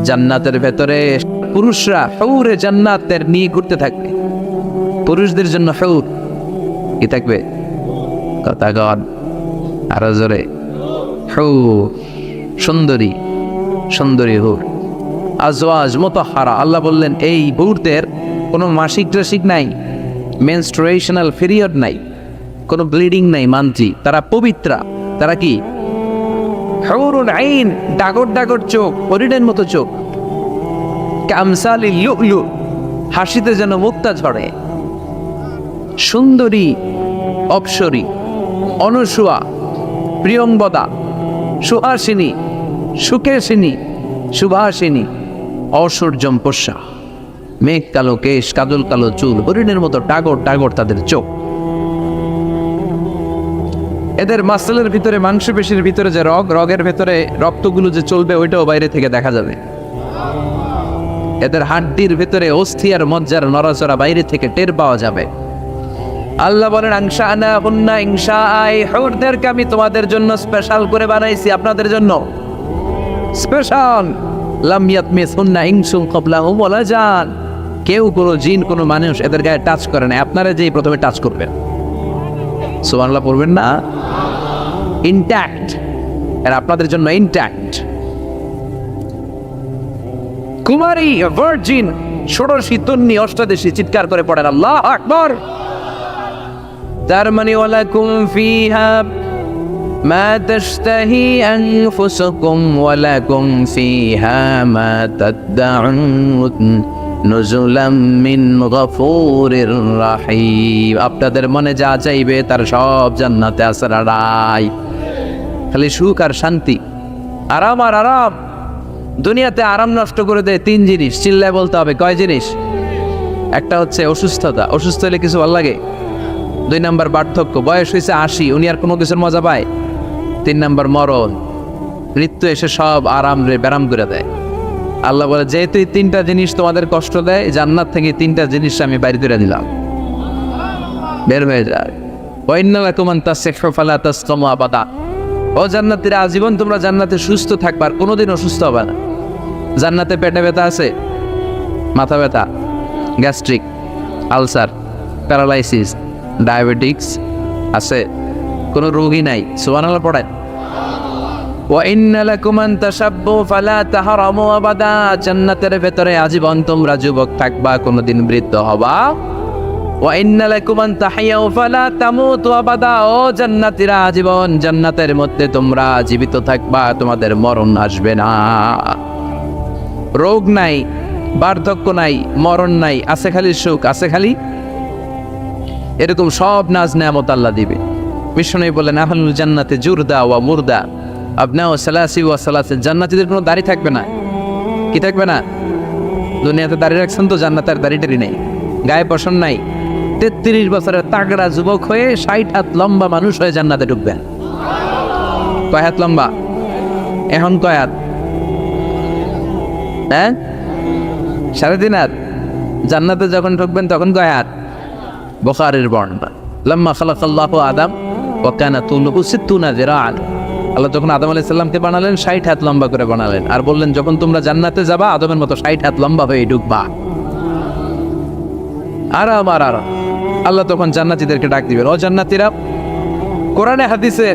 জান্নাতের ভেতরে পুরুষরা হৌরে জান্নাতের নিয়ে ঘুরতে থাকবে। পুরুষদের জন্য হৌর কি থাকবে? কথা কন আরো জোরে। হৌর, সুন্দরী সুন্দরী হৌর। আজওয়াজ মুতাহহারা, আল্লাহ বললেন এই হৌরদের কোনো মাসিক টাসিক নাই, মেনস্ট্রুয়েশনাল পিরিয়ড নাই, কোনো ব্লিডিং নাই, মানছি তারা পবিত্রা। তারা কি? হুরুন আইন, ডাগর ডাগর চোখ, হরিণের মতো চোখ। কামসালি লুলু, হাসিতে যেন মুক্তা ঝরে। সুন্দরী, অপ্সরী, অনুসুয়া, প্রিয়ংবদা, সুহাসিনী, সুকেশিনী, সুভাষিনী, অসূর্যম পোষা, মেঘ কালো কেশ, কাজল কালো চুল, হরিণের মতো ডাগর ডাগর তাদের চোখ। এদের মাসলের ভিতরে, মাংসপেশির ভিতরে যে রগের ভেতরে রক্তগুলো যে চলবে ওইটাও বাইরে থেকে দেখা যাবে। এদের হাড্ডির ভিতরে অস্থি আর মজ্জার নড়াচড়া বাইরে থেকে টের পাওয়া যাবে। আল্লাহ বলেন আনশাআনা হুন্না ইনশাআই, হুরদেরকে আমি তোমাদের জন্য স্পেশাল করে বানাইছি, আপনাদের জন্য স্পেশাল। লাম ইয়াতমিসহুন্না ইনসুন ক্বাবলাহুম ওয়ালা জান, কেউ কোনো জিন কোনো মানুষ এদের গায়ে টাচ করে না, আপনারা যেই প্রথমে টাচ করবেন। সুবহানাল্লাহ পড়বেন না? ইনট্যাক্ট, আর আপনাদের জন্য ইনট্যাক্ট। কুমারী, ভার্জিন, ষোড়শী, তন্নি, অষ্টাদশী, চিৎকার করে পড়েন আল্লাহু আকবার। তার মানে ওয়ালাকুম ফিহা মা তাশতাহি আনফুসুকুম ওয়ালাকুম ফিহা মা তাদদাউন নুজুলাম মিন গফুরির রাহিম। আপনাদের মনে যা চাইবে তার সব জান্নাতে আছে রাই। খালি সুখ আর শান্তি, আরাম আর আরাম। দুনিয়াতে আরাম নষ্ট করে দেয় তিন জিনিস, চিল্লায় বলতে হবে কয় জিনিস? একটা হচ্ছে অসুস্থতা, অসুস্থ হলে কিছু ভালো লাগে। 2 নাম্বার বার্ধক্য, বয়স হয়েছে 80, উনি আর কোনো কিছুর মজা পায়। 3 নাম্বার মরণ, মৃত্যু এসে সব আরাম রে ব্যারাম করে দেয়। আল্লাহ বলে যেহেতু এই 3টা জিনিস তোমাদের কষ্ট দেয়, জান্নাত থেকে 3টা জিনিস আমি বাইরে করে দিলাম, বের হয়ে যায়। ওয়াইন্না লাকুম আন তাসিহু ফালা তাসকামু আবাদা, ও জান্নাতীরা আজীবন তোমরা জান্নাতে সুস্থ থাকবে, আর কোনোদিন অসুস্থ হবে না। জান্নাতে পেটে ব্যথা আছে, মাথা ব্যথা, গ্যাস্ট্রিক, আলসার, প্যারালাইসিস, ডায়াবেটিক্স আছে, কোনো রোগই নাই। সুবহানাল্লাহ পড়েন। ওয়াইন্না লাকুম আন তাশাব্বু ফালা তাহরামু আবাদা, জান্নাতের ভেতরে আজীবন তোমরা যুবক থাকবা, কোনোদিন বৃদ্ধ হবা। ওয়াইন্না লাকুম আন তাহইয়াউ ফালা তামুতু আবাদা, ও জান্নাতীরা আজীবন জান্নাতের মধ্যে তোমরা জীবিত থাকবা, তোমাদের মরণ আসবে না। রোগ নাই, বার্ধক্য নাই, মরণ নাই, আছে খালি সুখ, আছে খালি এরকম সব নাজ নেয়ামত আল্লাহ দিবে। বিষ্ণু বলেন আহলুল জান্নাতে জুরদা ওয়া মুরদা আবনাউ সালাসি ওয়া সালাসি, জান্নাতীদের কোনো দাড়ি থাকবে না। কি থাকবে না? দুনিয়াতে দাড়ি রাখছেন তো, জান্নাতের দাড়িটারি নেই, গায়ে পশম নাই। 33 বছরের তাগড়া যুবক হয়ে 60 হাত লম্বা মানুষ হয়ে জান্নাতে ঢুকবেন। কয় হাত লম্বা? এখন কয় হাত? হ্যাঁ, 3.5 হাত। জান্নাতে যখন ঢুকবেন তখন কয় হাত? বুখারীর বর্ণনা, লাম্মা খালাকাল্লাহু আদম ওয়া কানা তুলুহু 60 যিরাআন, আল্লাহ যখন আদম আলাইহিস সালামকে বানালেন 60 হাত লম্বা করে বানালেন, আর বললেন যখন তোমরা জান্নাতে যাবা আদমের মতো 60 হাত লম্বা হয়ে ঢুকবা। আরাম আর আরাম। আল্লাহ তখন জান্নাতীদেরকে ডাক দিবেন, ও জান্নাতীরা, কোরআনে হাদিসে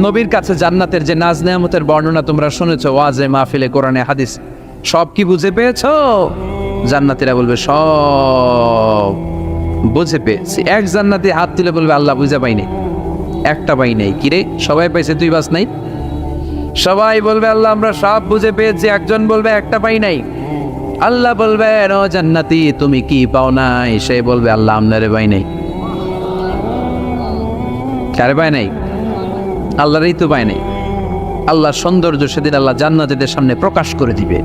নবীর কাছে জান্নাতের যে নাজ নেয়ামতের বর্ণনা তোমরা শুনেছো, ওয়াজে মাহফিলে, কোরআনে হাদিস, সব কি বুঝে পেয়েছো? জান্নাতীরা বলবে সব বুঝে পেয়েছি। এক জান্নাতি হাত তুলে বলবে আল্লাহ বুঝে পাইনি, একটা পাই নাই। কিরে সবাই পাইছে, তুই বাস নাই? সবাই বলবে আল্লাহ আমরা সব বুঝে পেয়েছি। একজন বলবে একটা পাই নাই। আল্লাহ বলবেন ও জান্নাতি তুমি কি পাও নাই? সে বলবে আল্লাহ আপনারে পাই নাই। কারে পায় নাই? আল্লাহরই তো পায় নাই। আল্লাহর সৌন্দর্য সেদিন আল্লাহ জান্নাতীদের সামনে প্রকাশ করে দিবে।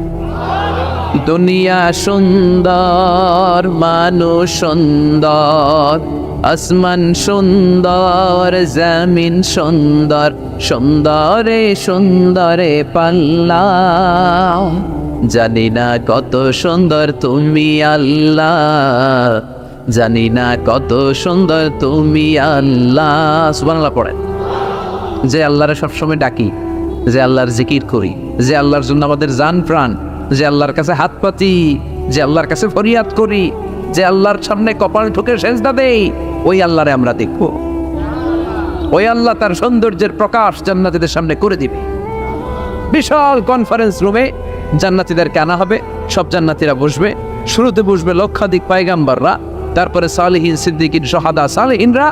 দুনিয়া সুন্দর, মানুষ সুন্দর, আসমান সুন্দর, জমিন সুন্দর, সুন্দরে সুন্দরে পাল্লা, জানি না কত সুন্দর তুমি আল্লাহ, জানি না কত সুন্দর তুমি আল্লাহ। সুবহানাল্লাহ পড়েন। যে আল্লাহরে সবসময় ডাকি, যে আল্লাহর জিকির করি, যে আল্লাহর জন্য আমাদের জান প্রাণ, যে আল্লাহর কাছে হাত পাতি, যে আল্লাহর কাছে ফরিয়াদ করি, যে আল্লাহর সামনে কপাল ঠুকে সেজদা দেই, ওই আল্লাহরে আমরা দেখব। ওই আল্লাহ তার সৌন্দর্যের প্রকাশ জান্নাতীদের সামনে করে দিবে। বিশাল কনফারেন্স রুমে জান্নাতীদেরকে আনা হবে, সব জান্নাতীরা বসবে। শুরুতে বসবে লক্ষাধিক পয়গাম্বররা, তারপরে সালেহীন, সিদ্দিকিন, শাহাদা, সালেহীনরা,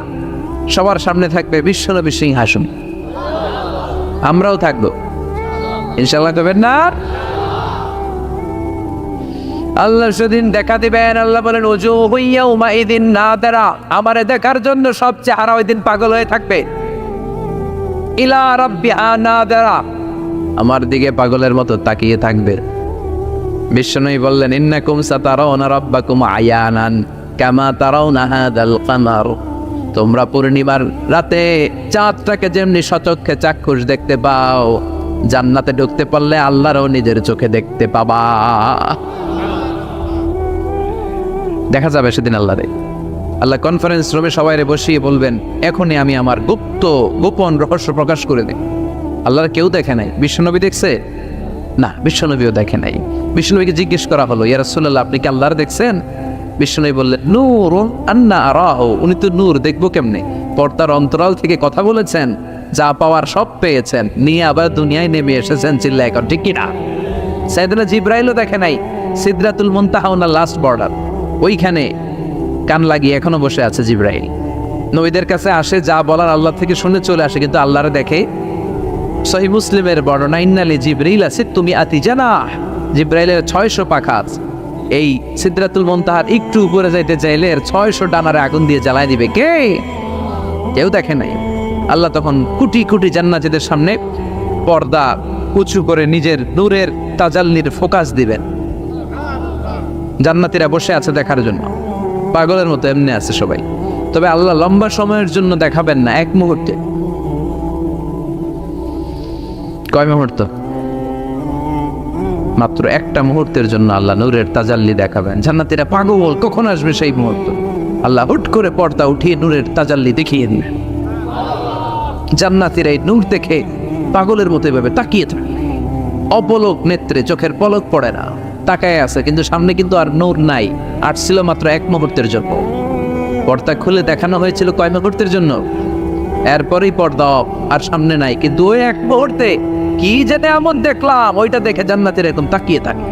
সবার সামনে থাকবে বিশ্বনবী সিংহাসন। আমরাও থাকবো ইনশাআল্লাহ, করবেন না? আল্লাহ সেদিন দেখা দিবেন। আল্লাহ বলেন উজুহু ইয়াউমাইযিন নাদিরা, আমারে দেখার জন্য সব চেহারা ওই দিন পাগল হয়ে থাকবে। ইলা রাব্বিহা নাদিরা, আমার দিকে পাগলের মতো তাকিয়ে থাকবে। বিষ্ণুই বললেন ইন্নাকুম সাতারাউনা রাব্বাকুম আয়ানান কামা তারাউনা হাদাল কামার, তোমরা পূর্ণিমার রাতে চাঁদটাকে যেমনি সচক্ষে চাক্ষুষ দেখতে পাও, জান্নাতে ঢুকতে পারলে আল্লাহরও নিজের চোখে দেখতে পাবা। দেখা যাবে সেদিন আল্লাহরে। আল্লাহ কনফারেন্স রুমে সবাইরে বসিয়ে বলবেন এখনই আমি আমার গোপন রহস্য প্রকাশ করে দিই। আল্লাহর কেউ দেখে নাই। বিশ্বনবী দেখছে না, বিশ্বনবীও দেখে নাই। বিশ্বনবীকে জিজ্ঞেস করা হলো ইয়া রাসূলুল্লাহ আপনি কি আল্লাহর দেখছেন? বিশ্বনবী বললেন নূরুন আন্না আরাহু, উনি তো নূর, দেখবো কেমনে? পর্দার অন্তরাল থেকে কথা বলেছেন, যা পাওয়ার সব পেয়েছেন, নিয়ে আবার দুনিয়ায় নেমে এসেছেন। চিল্লা এখন ঠিক কিনা? সাইয়েদনা জিবরাইলও দেখে নাই। সিদরাতুল মুনতাহা ওনার লাস্ট বর্ডার, ওইখানে কান লাগিয়ে এখনো বসে আছে জিবরাইল। নবীদের কাছে আসে, যা বলার আল্লাহ থেকে শুনে চলে আসে, কিন্তু আল্লাহরে দেখে। সহিহ মুসলিমের বর্ণনা ইন্নালি জিবরিল আছে তুমি আতি জানা, জিবরাইলের 600 পাখা আছে। এই সিদরাতুল মুনতাহার একটু উপরে যাইতে চাইলে এর 600 ডানারে আগুন দিয়ে জ্বালায় দিবে। কে? কেউ দেখে নাই। আল্লাহ তখন কোটি কোটি জান্নাতীদের সামনে পর্দা উঁচু করে নিজের নূরের তাজাল্লির ফোকাস দিবেন। জান্নাতীরা বসে আছে দেখার জন্য, পাগলের মতো এমনি আছে সবাই। তবে আল্লাহ লম্বা সময়ের জন্য দেখাবেন না, এক মুহূর্তে। কয় মুহূর্ত? মাত্র একটা মুহূর্তের জন্য আল্লাহ নূরের তাজাল্লি দেখাবেন। জান্নাতীরা পাগল, কখন আসবে সেই মুহূর্ত? আল্লাহ হুট করে পর্দা উঠিয়ে নূরের তাজাল্লি দেখিয়ে দিবেন। জান্নাতীরা এই নূর দেখে পাগলের মতো এভাবে তাকিয়ে থাকে, অপলক নেত্রে, চোখের পলক পড়ে না, তাকায় আছে। কিন্তু সামনে কিন্তু আর নূর নাই, আসছিল মাত্র এক মুহূর্তের জন্য। পর্দা খুলে দেখানো হয়েছিল কয় মুহূর্তের জন্য? এরপরেই পর্দা আর সামনে নাই। কিন্তু ওই এক মুহূর্তে কি যেন এমন দেখলাম, ওইটা দেখে জান্নাতীরা এরকম তাকিয়ে থাকে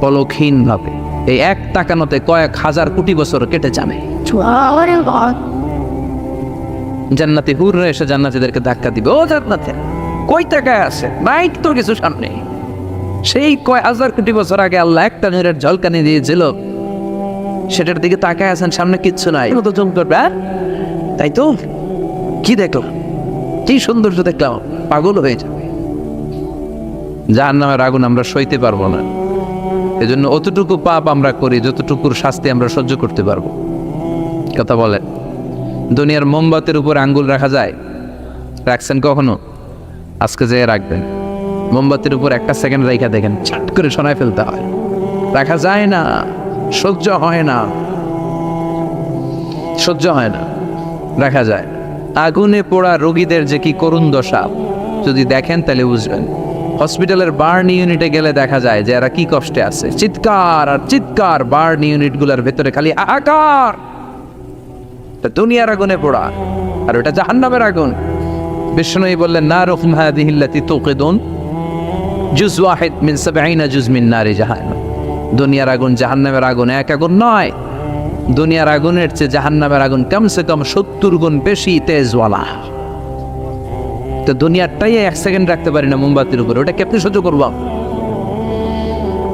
পলকহীন ভাবে। এই এক তাকানোতে কয়েক হাজার কোটি বছর কেটে যাবে। জান্নাতি হুররা এসে জান্নাতীদেরকে ধাক্কা দিবে। ও জান্নাতে কই তাকায় আছে? নাই তো কিছু সামনে। সেই কয় হাজার কোটি বছর আগে আল্লাহ একটা নূরের ঝলকানি দিয়েছিল, সেটার দিকে তাকায় আছেন, সামনে কিচ্ছু নাই। তো জুম করবে, তাই তো কি দেখলাম, কি সৌন্দর্য দেখলাম, পাগল হয়ে যাবে। জাহান্নামের আগুন আমরা সইতে পারবো না। এজন্য অতটুকু পাপ আমরা করি যতটুকুর শাস্তি আমরা সহ্য করতে পারবো। কথা বলেন, দুনিয়ার মোমবাতির উপর আঙ্গুল রাখা যায়? রাখছেন কখনো? আজকে যেয়ে রাখবেন। মোমবাতির উপর একটা সেকেন্ড রেখা দেখেন, ছাট করে সরায় ফেলতে হয়। রাখা যায় না, সহ্য হয় না, সহ্য হয় না, রাখা যায়। আগুনে পোড়া রোগীদের যে কি করুণ দশা যদি দেখেন তাহলে বুঝবেন। হসপিটালের বার্ন ইউনিটে গেলে দেখা যায় যে এরা কি কষ্টে আছে, চিৎকার আর চিৎকার। বার্ন ইউনিটগুলোর ভেতরে খালি হাহাকার। দুনিয়ার আগুনে পোড়া, আর ওটা জাহান্নামের আগুন। বিষ্ণুই বললেন নারুকুম হাযিহিল্লাতী তুকিদুন জুজ ওয়াহিদ মিন ৭০ জুজ মিন নারি জাহান্নাম। দুনিয়ার আগুন জাহান্নামের আগুন এক আগুন নয়। দুনিয়ার আগুনের চেয়ে জাহান্নামের আগুন কমসে কম ৭০ গুণ বেশি তেজওয়ালা। তো দুনিয়ারটাই এক সেকেন্ড রাখতে পারি না মোমবাতির উপরে, ওটা কেমনে সহ্য করবো?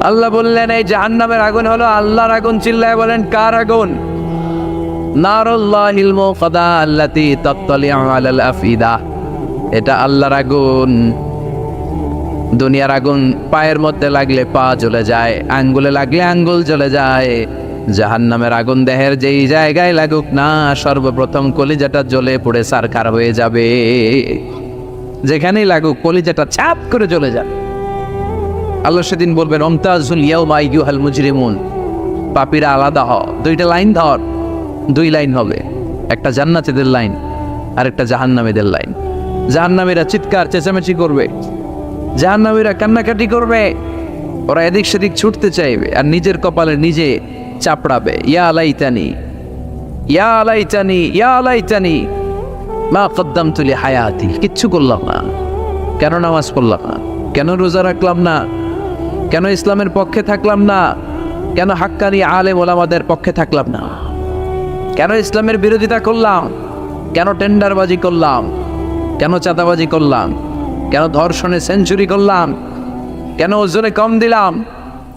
আল্লাহ বললেন এই জাহান্নামের আগুন হলো আল্লাহর আগুন। চিল্লায় বলেন কার আগুন? নারুল্লাহিল মুকাদা আল্লাতী তাত্তালিউ আলাল আফইদা। এটা আল্লাহর আগুন। দুনিয়ার আগুন পায়ের মধ্যে লাগলে পা জ্বলে যায়, আঙ্গুলে লাগলে আঙ্গুল জ্বলে যায়। জাহান্নামের আগুন দেহের যেই জায়গায় লাগুক না, সর্বপ্রথম কলিজাটা জ্বলে পড়ে সারখার হয়ে যাবে। যেখানেই লাগুক কলিজাটা ছাপ করে জ্বলে যাবে। আল্লাহ সেদিন বলবেন আমতাজুল ইয়াউমা আইয়ুহাল মুজরিমুন, পাপীরা আলাদা হ। দুইটা লাইন ধর, দুই লাইন হবে, একটা জান্নাতীদের লাইন আর একটা জাহান্নামীদের লাইন। জাহান্নামীরা চিৎকার চেঁচামেচি করবে, জাহান্নামীরা কান্নাকাটি করবে, ওরা এদিক সেদিক ছুটতে চাইবে আর নিজের কপালে নিজে চাপড়াবে, ইয়া লাইতানি ইয়া লাইতানি ইয়া লাইতানি মা কদ্দামতু লি হায়াতি। কিচ্ছু করলাম না, কেন নামাজ পড়লাম না, কেন রোজা রাখলাম না, কেন ইসলামের পক্ষে থাকলাম না, কেন হাক্কানি আলেম ওলামাদের পক্ষে থাকলাম না, কেন ইসলামের বিরোধিতা করলাম, কেন টেন্ডারবাজি করলাম, কেন চাঁদাবাজি করলাম, কেন ধর্ষণে সেঞ্চুরি করলাম, কেন ওজনে কম দিলাম,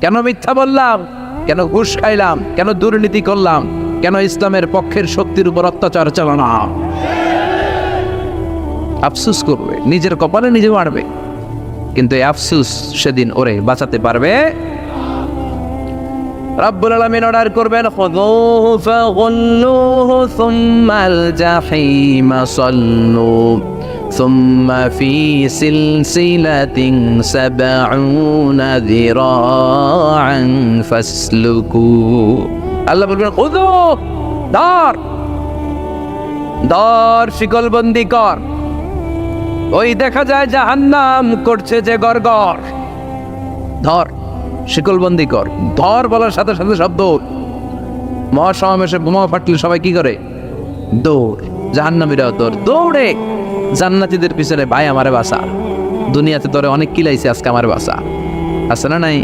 কেন মিথ্যা বললাম, কেন ঘুষ খাইলাম, কেন দুর্নীতি করলাম, কেন ইসলামের পক্ষের শক্তির উপর অত্যাচার চালালাম। আফসুস করবে, নিজের কপালে নিজে মারবে, কিন্তু এই আফসুস সেদিন ওরে বাঁচাতে পারবে। রব্বুল আলামিন অর্ডার করবেন, খুযূহু ফাগুল্লুহু সুম্মাল জাহিমা সাল্লু সুম্মা ফি সিলসিলাতিন সাবউনা যিরাআন ফাসলুকু। আল্লাহ বলবেন, খুযূ, ধর ধর, শিকলবন্দি কর। ওই দেখা যায় জাহান্নাম করছে যে গড়গড়, ধর শিকলবন্দি কর। ধর বলার সাথে সাথে সব দৌড়। মহাসমাবেশে বোমা ফাটলে সবাই কি করে? দৌড়। জাহান্নামীরাও দৌড়ে জান্নাতীদের পিছনে, ভাই আমারে বাসা, দুনিয়াতে তোরে অনেক কিলাইছে, আজকে আমার বাসা। আছে না নাই?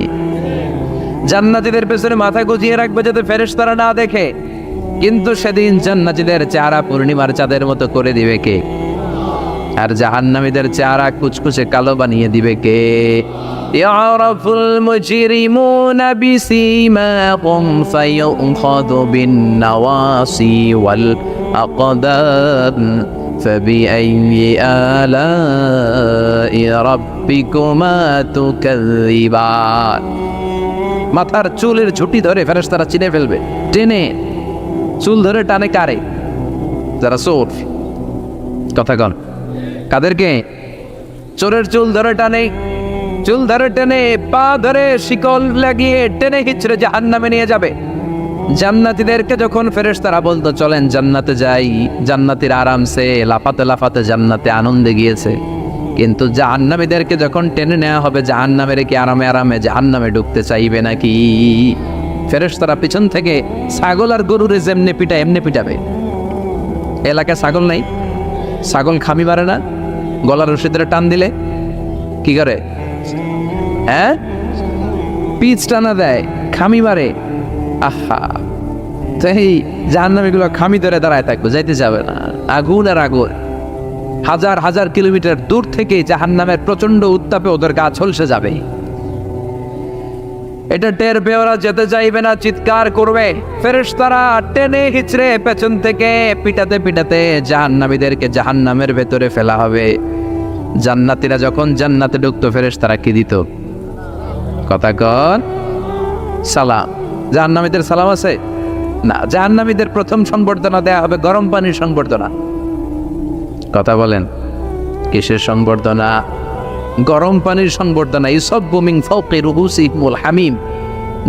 জান্নাতীদের পেছনে মাথা গুজিয়ে রাখবে যাতে ফেরেশতারা না দেখে, কিন্তু সেদিন জান্নাতীদের চেহারা পূর্ণিমার চাঁদের মতো করে দিবে কে? আর জাহান্নামীদের চেহারা কুচকুচে কালো বানিয়ে দিবে কে? ইয়ারাফুল মুজরিমুনা বিসীমাহুম ফায়ুখাযু বিন-নাওয়াসি ওয়াল আকদাম ফাবিআইয়ি আলাই রাব্বিকুমা তুকাযযিবান। মাথার চুলের ঝুঁটি ধরে ফেরেশতারা চিনে ফেলবে, টেনে চুল ধরে টানে কারে? যারা চোর। কথা কন, কাদেরকে? চোরের চুল ধরে টানে, চুল ধরে টেনে, পা ধরে শিকল লাগিয়ে টেনে হিচড়ে জাহান্নামে নিয়ে যাবে। জান্নাতীদেরকে যখন ফেরেশতারা বলতো চলেন জান্নাতে যাই, জান্নাতীরা আরামসে লাফাতে লাফাতে জান্নাতে আনন্দে গিয়েছে, কিন্তু জাহান্নামীদেরকে যখন টেনে নেওয়া হবে জাহান্নামের, কি আরামে আরামে জাহান্নামে ঢুকতে চাইবে নাকি? ফেরেশতারা পিছন থেকে ছাগল আর গরুরে যেমনে পিটায় এমনি পিটাবে। এলাকায় ছাগল নাই? ছাগল খামি মারে না? গলার রশি ধরে টান দিলে কি করে? হ্যাঁ, পিচ টানা দেয়, খামি মারে। আহা, তো এই জাহান্নামীগুলো খামি ধরে দাঁড়ায় থাকবে, যাইতে যাবে না। আগুন আর আগুন, হাজার হাজার কিলোমিটার দূর থেকে জাহান্নামের প্রচন্ড উত্তাপে ওদের গা ঝলসে যাবে। এটা টের পেয়ে ওরা যেতে চাইবে না, চিৎকার করবে। ফেরেশতারা টেনে হিচড়ে পেছন থেকে পিটাতে পিটাতে জাহান্নামীদেরকে জাহান্নামের ভেতরে ফেলা হবে। জান্নাতীরা যখন জান্নাতে ঢুকতো ফেরেশতারা কি দিত? কথা কন, সালাম। জাহান্নামীদের সালাম আছে না? জাহান্নামীদের প্রথম সংবর্ধনা দেয়া হবে গরম পানির সংবর্ধনা। কথা বলেন, কিসের সংবর্ধনা? গরম পানির সংবর্ধনা। ইউসাব্বু মিন ফাওকি রুউসিহিমুল হামিম।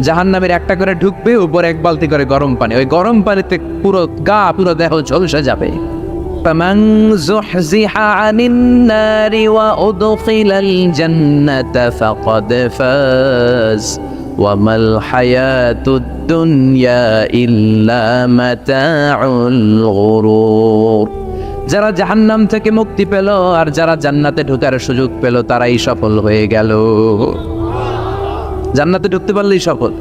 জাহান্নামের একটা করে ঢুকবে, উপরে এক বালতি করে গরম পানি। ওই গরম পানিতে পুরো গা, পুরো দেহ ঝলসে যাবে। ফামান যুহজিহা আনিন নারি ওয়া উদখিলাল জান্নাতা ফাকাদ ফাজ ওয়া মাল হায়াতুদ দুনিয়া ইল্লা মাতাউল গুরুর। যারা জাহান্নাম থেকে মুক্তি পেল আর যারা জান্নাতে ঢোকার সুযোগ পেল তারাই সফল হয়ে গেল। জান্নাতে ঢুকতে পারলেই সফল,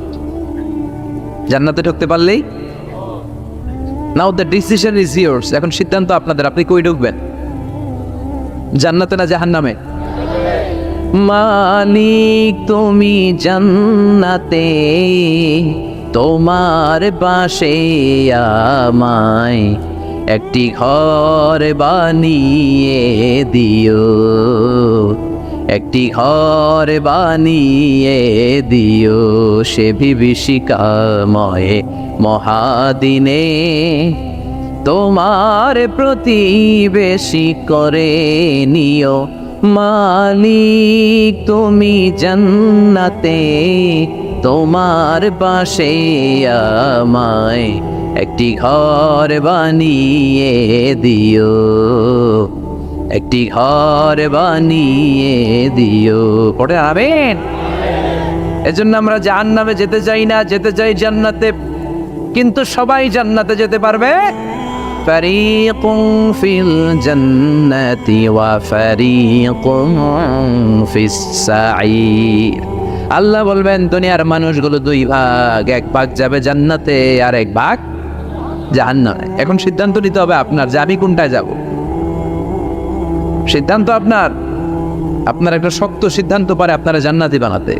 জান্নাতে ঢুকতে পারলেই। নাও দ্য ডিসিশন ইজ ইয়ার্স। এখন সিদ্ধান্ত আপনাদের, আপনি কই ঢুকবেন? জান্নাতে না জাহান্নামে? মালিক তুমি জান্নাতে, তোমার পাশে আমায় একটি ঘর বানিয়ে দিও, একটি ঘর বানিয়ে দিও সে বিভীষিকাময় মহাদিনে, তোমার প্রতিবেশী করে নিও। মালিক তুমি জান্নাতে, তোমার পাশে আমায় একটি ঘর বানিয়ে দিও, একটি ঘর বানিয়ে দিও। পড়ে আমিন। এজন্য আমরা জাহান্নামে যেতে চাই না, যেতে চাই জান্নাতে। কিন্তু সবাই জান্নাতে যেতে পারবে? ফারিকুন ফিল জান্নাতি ওয়া ফারিকুন ফিস সাঈর। আল্লাহ বলবেন দুনিয়ার মানুষগুলো দুই ভাগ, এক ভাগ যাবে জান্নাতে আর এক ভাগ জাহান্নামে। এখন সিদ্ধান্ত নিতে হবে আপনার যে আমি কোনটায় যাব। সিদ্ধান্ত আপনার। আপনার একটা শক্ত সিদ্ধান্ত পারে আপনারা জান্নাতি বানাতে,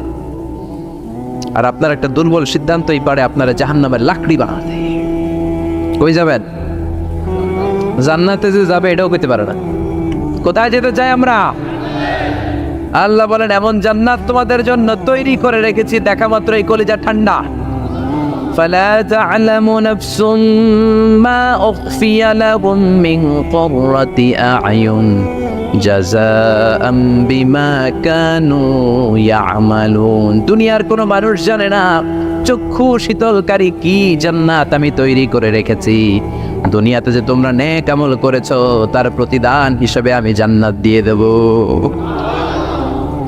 আর আপনার একটা দুর্বল সিদ্ধান্তই পারে আপনারা জাহান্নামের লাকড়ি বানাতে। কই যাবেন? জান্নাতে যে যাবে এটাও কইতে পারে না। কোথায় যেতে চাই আমরা? আল্লাহ বলেন এমন জান্নাত তোমাদের জন্য তৈরি করে রেখেছি, দেখা মাত্রই কলিজা ঠান্ডা। ফালা তা'লামু নাফসুম মা উখফিয়া লাহুম মিন কুররাতি আ'য়ুন জাযাআম বিমা কানু ইয়া'মালুন। দুনিয়ার কোনো মানুষ জানে না চক্ষু শীতলকারী কি জান্নাত আমি তৈরি করে রেখেছি। দুনিয়াতে যে তোমরা নেক আমল করেছো তার প্রতিদান হিসেবে আমি জান্নাত দিয়ে দেব।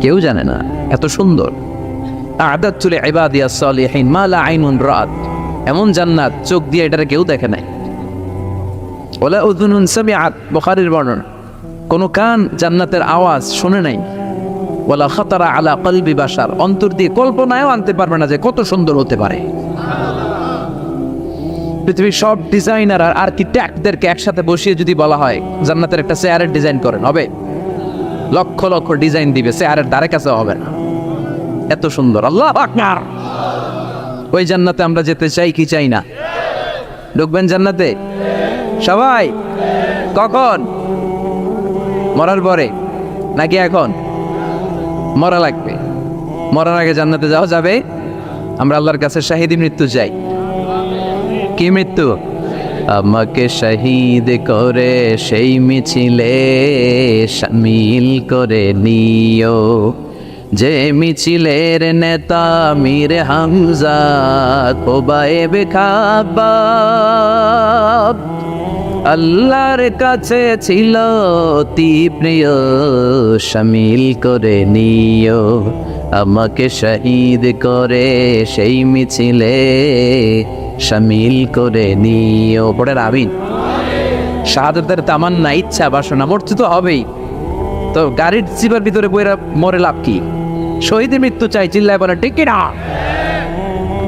কেউ জানে না এত সুন্দর। আ'দাতু লিইবাদিয়াস সালিহিন মা লা আইনুন রাআত। এমন জান্নাত চোখ দিয়ে এটা কেউ দেখে নাই। ওয়ালা উযুনুন সামিআত, বুখারীর বর্ণনা। কোন কান জান্নাতের আওয়াজ শুনে নাই। ওয়ালা খাতারা আলা কলবি বাশার, অন্তর দিয়ে কল্পনায়ও আনতে পারবে না যে কত সুন্দর হতে পারে। পৃথিবীর সব ডিজাইনার আর আর্কিটেক্টদেরকে একসাথে বসিয়ে যদি বলা হয় জান্নাতের একটা চেয়ারের ডিজাইন করেন, হবে? লক্ষ লক্ষ ডিজাইন দিবে, চেয়ারের ধারে কাছে হবে না, এত সুন্দর। আল্লাহু আকবার। ওই জান্নাতে আমরা যেতে চাই কি চাই না? ঢুকবেন জান্নাতে সবাই? কখন? মরার পরে নাকি এখন? মরা লাগবে। মরার আগে জান্নাতে যাওয়া যাবে? আমরা আল্লাহর কাছে শাহিদি মৃত্যু চাই। কি মৃত্যু? আমাকে শহীদ করে সেই মিছিলে শামিল করে নিও, যে মিছিলের নেতা মীর হামজা খোবায়েবে খাব্বাব। আল্লাহর কাছে ছিল অতি প্রিয়, শামিল করে নিও আমাকে শহীদ করে সেই মিছিলে শামিল করে নিও। পড়ে আমিন। শাহাদাতের তামান্না, ইচ্ছা, বাসনা, মরতে তো হবেই। তো গাড়ির চিপার ভিতরে বইরা মরে লাভ কি? শহীদ মৃত্যু চাই, চিল্লায় বলে ঠিক কিনা?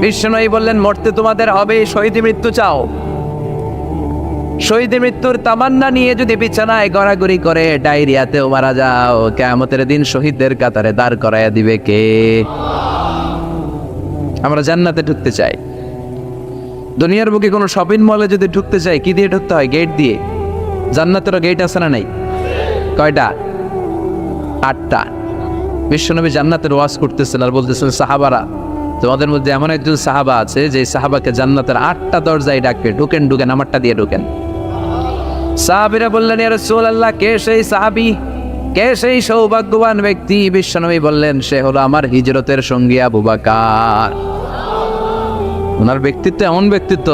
বিশ্বনবী বললেন মরতে তোমাদের হবে, শহীদ মৃত্যু চাও। শহীদ মৃত্যুর তামান্না নিয়ে যদি বিছানায় গড়াগড়ি করে ডায়রিয়াতেও মারা যাও, কিয়ামতের দিন শহীদদের কাতারে দাঁড় করাইয়া দিবে কে? আমরা জান্নাতে ঢুকতে চাই। দুনিয়ার বুকে কোনো শপিং মলে যদি ঢুকতে চাই কি দিয়ে ঢুকতে হয়? গেট দিয়ে। জান্নাতেরও গেট আছে না নাই? কয়টা? 8টা। বিশ্বনবী জান্নাতের ওয়াজ করতেছেন আর বলতেছেন সাহাবারা, তোমাদের মধ্যে এমন একজন সাহাবা আছে যে সাহাবাকে জান্নাতের 8টা দরজায় ডাকবে, ঢুকেন ঢুকেন, আমারটা দিয়ে ঢুকেন। সাহাবীরা বললেন ইয়া রাসূলুল্লাহ, কে সেই সাহাবী, কে সেই সৌভাগ্যবান ব্যক্তি? বিশ্বনবী বললেন সে হলো আমার হিজরতের সঙ্গী আবু বকর। ওনার ব্যক্তিত্ব এমন ব্যক্তিত্ব,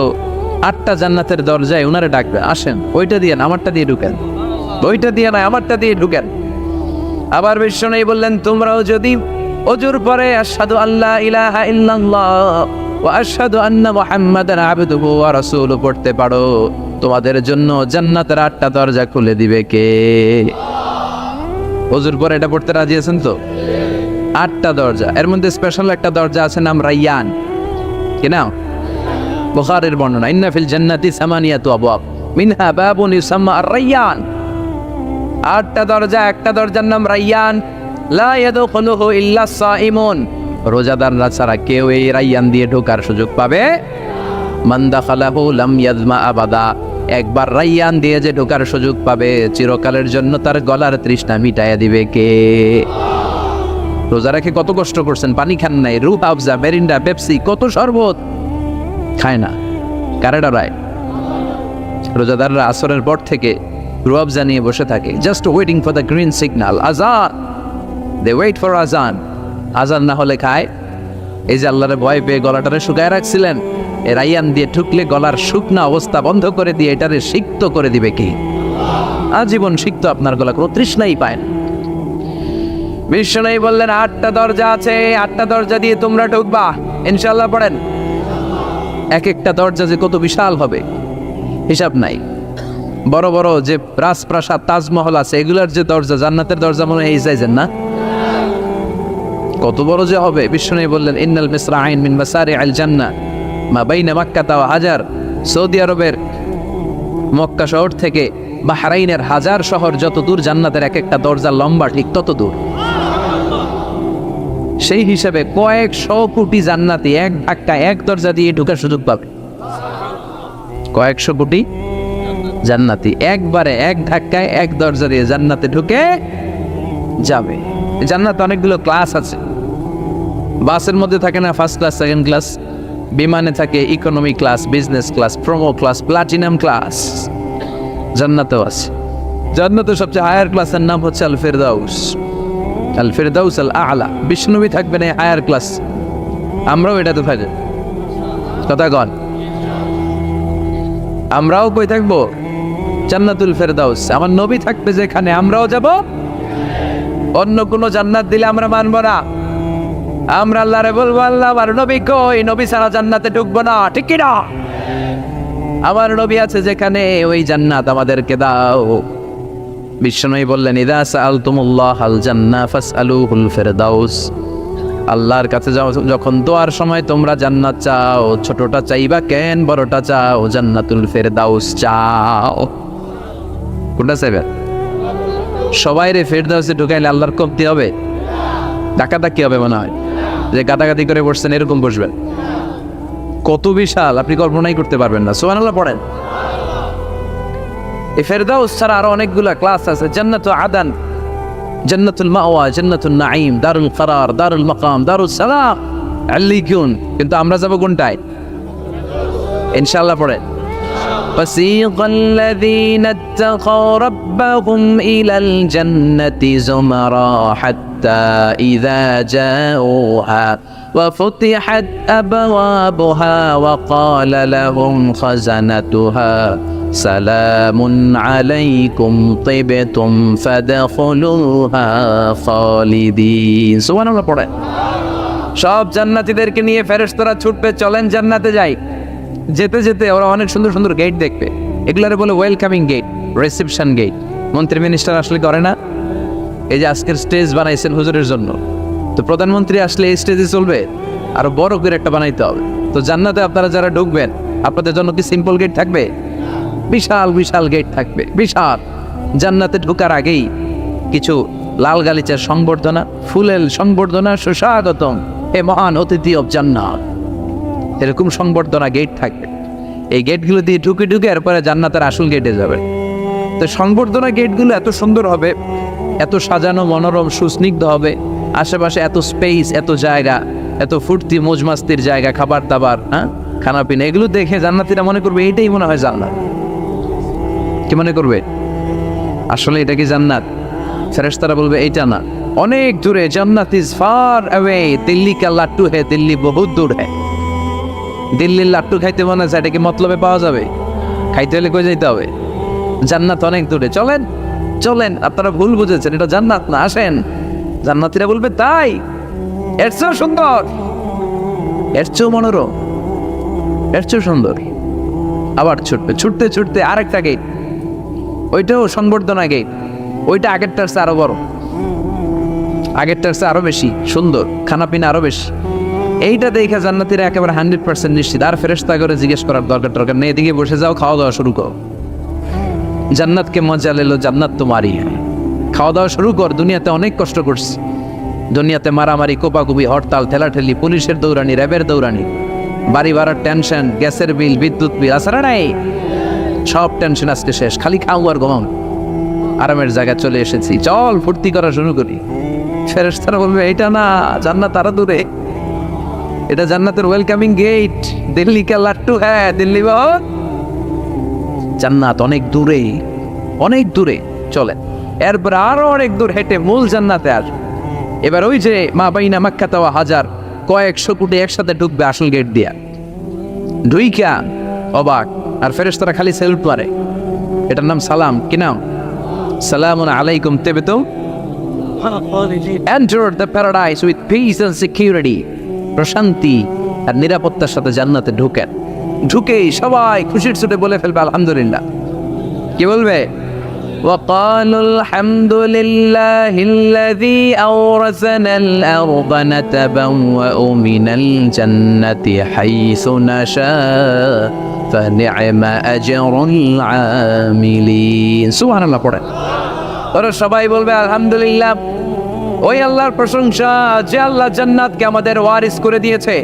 8টা জান্নাতের দরজায় ওনারে ডাকবে, আসেন ওইটা দিয়ে না আমারটা দিয়ে ঢুকেন, ওইটা দিয়ে না আমারটা দিয়ে ঢুকেন। আবার বিশ্বনবী বললেন তোমরাও যদি ওযুর পরে আশহাদু আল্লা ইলাহা ইল্লাল্লাহ ওয়া আশহাদু আন্না মুহাম্মাদান আবদুহু ওয়া রাসূলুহু পড়তে পারো, তোমাদের জন্য জান্নাতের 8টা দরজা খুলে দিবে কে? ওযুর পরে এটা পড়তে রাজি আছেন তো? 8টা দরজা, এর মধ্যে স্পেশাল একটা দরজা আছে নাম রায়্যান। কি নাম? বুখারীর বর্ণনা, ইন্না ফিল জান্নাতি সামানিয়াতু আবওয়াব মিনহা বাবুন ইউসাম্মা আর-রায়্যান। 8টা দরজা, একটা দরজার নাম রায়্যান। লা ইয়াদখুলুহু ইল্লা সাইমুন, রোজাদাররা ছাড়া কেউ এই রায়্যান দিয়ে ঢোকার সুযোগ পাবে। মান দাখালাহু লাম ইয়াজমা আবাদা, একবার রায়্যান দিয়ে যে ঢোকার সুযোগ পাবে চিরকালের জন্য তার গলার তৃষ্ণা মিটাইয়া দিবে কে? রোজা রেখে কত কষ্ট করছেন, পানি খান নাই, রুহ আফজা, মেরিন্ডা, পেপসি, কত শরবত খায় না, কারে ডরায়? রোজাদাররা আসরের পর থেকে রুহ আফজা নিয়ে বসে থাকে, just waiting for the green signal, আজান। দে ওয়েট ফর আজান। আজান না হলে খায়। এই যে আল্লাহরে ভয় পেয়ে গলাটারে শুকায় রাখছিলেন, এ রায়্যান দিয়ে ঢুকলে গলার শুকনা অবস্থা বন্ধ করে দিয়ে এটারে সিক্ত করে দিবে কি? আজীবন শিখতো আপনার গলা, কোনো তৃষ্ণাই পায় না। বিশ্বনবী বললেন 8টা দরজা আছে, 8টা দরজা দিয়ে তোমরা ঢুকবা ইনশাআল্লাহ। পড়েন, এক একটা দরজা যে কত বিশাল হবে হিসাব নাই। বড় বড় যে রাজপ্রাসাদ তাজমহল আছে এগুলার যে দরজা, জান্নাতের দরজা মনে হয় এই সাইজের না, কত বড় যে হবে। বিশ্বনবী বললেন ইন্নাল মিসরাইন মিন মাসারিআল জান্নাহ মা বাইনা মাক্কাতা ওয়া হাজার। সৌদি আরবের মক্কা শহর থেকে বাহরাইনের হাজার শহর যত দূর, জান্নাতের এক একটা দরজা লম্বা ঠিক তত দূর। সেই হিসাবে কয়েকশো কোটি জান্নাতি এক ধাক্কায় এক দরজা দিয়ে ঢোকার সুযোগ পাবে। কয়েকশো কোটি জান্নাতি একবারে এক ধাক্কায় এক দরজা দিয়ে জান্নাতে ঢুকে যাবে। জান্নাতে অনেকগুলো ক্লাস আছে। বাসের মধ্যে থাকে না ফার্স্ট ক্লাস, সেকেন্ড ক্লাস, বিমানে থাকে economy class, business class, promo class, platinum class. জান্নাতেও আছে। জান্নাতের সবচেয়ে হায়ার ক্লাসের নাম হচ্ছে আল ফিরদাউস, আল ফিরদাউস আল আলা। বিষ্ণুবী থাকবেন এই হায়ার ক্লাস, আমরাও এটাতে থাকবো। কথা কন, আমরাও কই থাকবো? জান্নাতুল ফিরদাউস। আমার নবী থাকবে যেখানে, আমরাও যাব। অন্য কোনো জান্নাত দিলে আমরা মানব না। আমরা আল্লাহরে বলবো আল্লাহ আমার নবী কই, নবী ছাড়া জান্নাতে ঢুকবো না, ঠিক কি না? আমার নবী আছে যেখানে ওই জান্নাত আমাদেরকে দাও। বিশ্বনবী বললেন ইদা সাআলতুমুল্লাহ আল জান্নাহ ফাসআলুহুল ফিরদাউস। আল্লাহর কাছে যাও যখন দোয়ার সময় তোমরা জান্নাত চাও, ছোটটা চাইবা কেন, বড়টা চাও, জান্নাতুল ফিরদাউস চাও। কোনটা চাইবেন? সবাই রে ফিরদাউসে ঢুকাইলে আল্লাহর কমতি হবে, ডাকাডাকি হবে মনে হয়, যে গাদাগাদি করে বসছেন এরকম বসবেন। কত বিশাল আপনি কল্পনাই করতে পারবেন না। সুবহানাল্লাহ পড়েন। এই ফেরদাউস ছাড়া আরো অনেকগুলা ক্লাস আছে। জান্নাতুল আদান, জান্নাতুল মাওয়া, জান্নাতুল নাঈম, দারুল করার, দারুল মাকাম, দারুস সালাম, আল্লিকুন। কিন্তু আমরা যাব কোনটায়? ইনশাআল্লাহ পড়েন। فسيق الذين اتقوا ربهم إلى الجنة زمرا حتى إذا جاءوها وفتحت أبوابها وقال لهم خزنتها سلام عليكم طبتم فادخلوها خالدين. সুবহানাল্লাহ পড়ে। সব জান্নাতীদেরকে নিয়ে ফেরেশতারা ছুটবে, চলেন জান্নাতে যাই। যেতে যেতে ওরা অনেক সুন্দর সুন্দর গেট দেখবে। এগুলারে বলে ওয়েলকামিং গেট, রিসেপশন গেট। মন্ত্রী মিনিস্টার আসলে করে না? এই যে আজকের স্টেজ বানাইছেন হুজুরের জন্য, তো প্রধানমন্ত্রী আসলে এই স্টেজে চলবে, আরো বড় করে একটা বানাইতে হবে। তো জান্নাতে আপনারা যারা ঢুকবেন আপনাদের জন্য কি সিম্পল গেট থাকবে? বিশাল বিশাল গেট থাকবে, বিশাল। জান্নাতে ঢোকার আগেই কিছু লাল গালিচার সংবর্ধনা, ফুলের সংবর্ধনা, সুস্বাগতম হে মহান অতিথি অব জান্নাত, এরকম সংবর্ধনা গেট থাকবে। এই গেটগুলো দিয়ে ঢুকে ঢুকে এরপরে জান্নাতের আসল গেটে যাবে। তো সংবর্ধনা গেটগুলো এত সুন্দর হবে, এত সাজানো, মনোরম, সুস্নিগ্ধ হবে। আশেপাশে এত স্পেস, এত জায়গা, এত ফুর্তি মজমাস্তির জায়গা, খাবার দাবার, হ্যাঁ, খানা পিনা, এগুলো দেখে জান্নাতীরা মনে করবে এইটাই মনে হয় জান্নাত। কি মনে করবে? আসলে এটা কি জান্নাত? ফেরেশতারা বলবে এইটা না, অনেক দূরে। জান্নাত ইজ ফার অ্যাওয়ে, দিল্লি কা লাট্টু হে, দিল্লি বহুত দূর হ্যাঁ। দিল্লির লাট্টু খাইতে মনে আছে, এটা কি মতলবে পাওয়া যাবে? খাইতে হলে কই যাইতে হবে? জান্নাত অনেক দূরে, চলেন চলেন। আপনারা ভুল বুঝেছেন, এটা জান্নাত না, আসেন। জান্নাতীরা বলবে তাই? এর চেয়েও সুন্দর, এর চেয়েও মনোরম, এর চেয়েও সুন্দর। আবার ছুটবে, ছুটতে ছুটতে আরেকটা গেট, ওইটাও সংবর্ধনা গেট। ওইটা আগেরটার চেয়ে আরো বড়, আগেরটার চেয়ে আরো বেশি সুন্দর, খানা পিনা আরো বেশি। এইটা দেখে জান্নাতীরা একেবারে 100% নিশ্চিত। আর ফেরেশতা করে জিজ্ঞেস করার দরকার নেই, এদিকে বসে যাও, খাওয়া দাওয়া শুরু করো। জান্নাতকে মজা লেলো, জান্নাত তোমারই। খাওয়া দাওয়া শুরু কর। দুনিয়াতে অনেক কষ্ট করছি, দুনিয়াতে মারামারি, কোপাকুপি, হরতাল, ঠেলাঠেলি, পুলিশের দৌড়ানি, র্যাবের দৌড়ানি, বাড়ি ভাড়ার টেনশন, গ্যাসের বিল, বিদ্যুৎ বিল, আসলে নাই, সব টেনশন আজকে শেষ। খালি খাও আর ঘুমাও, আরামের জায়গায় চলে এসেছি, চল ফুর্তি করা শুরু করি। ফেরেশতারা বলবে এইটা না, জান্নাত আরো দূরে, এটা জান্নাতের ওয়েলকামিং গেট, দিল্লি কা লাট্টু হ্যাঁ, দিল্লি বহুত। জান্নাত অনেক দূরে, অনেক দূরে। চলেন এরপর আরো অনেক দূর হেঁটে মূল জান্নাতে আস। এবার ওই যে মা বাইনা মাক্কাতা ওয়া হাজার, কয়েকশো কোটি একসাথে ঢুকবে আসল গেট দিয়া। ঢুইকা অবাক, আর ফেরেশতারা খালি সেলুট মারে। এটার নাম সালাম। কি নাম? সালামুন আলাইকুম তিবতুম। Enter the paradise with peace and security. প্রশান্তি আর নিরাপত্তার সাথে জান্নাতে ঢুকেন। ঢুকেই সবাই খুশির ছুটে বলে ফেলবে আলহামদুলিল্লাহ। কি বলবে? وقالوا الحمد لله الذي أورثنا الأرض نتبوأ من الجنة حيث نشاء فنعم أجر العاملين سبحان الله পড়েন। ওরা সবাই বলবে আলহামদুলিল্লাহ, ওই আল্লাহর প্রশংসা যে আল্লাহ জান্নাতকে আমাদের ওয়ারিস করে দিয়েছে,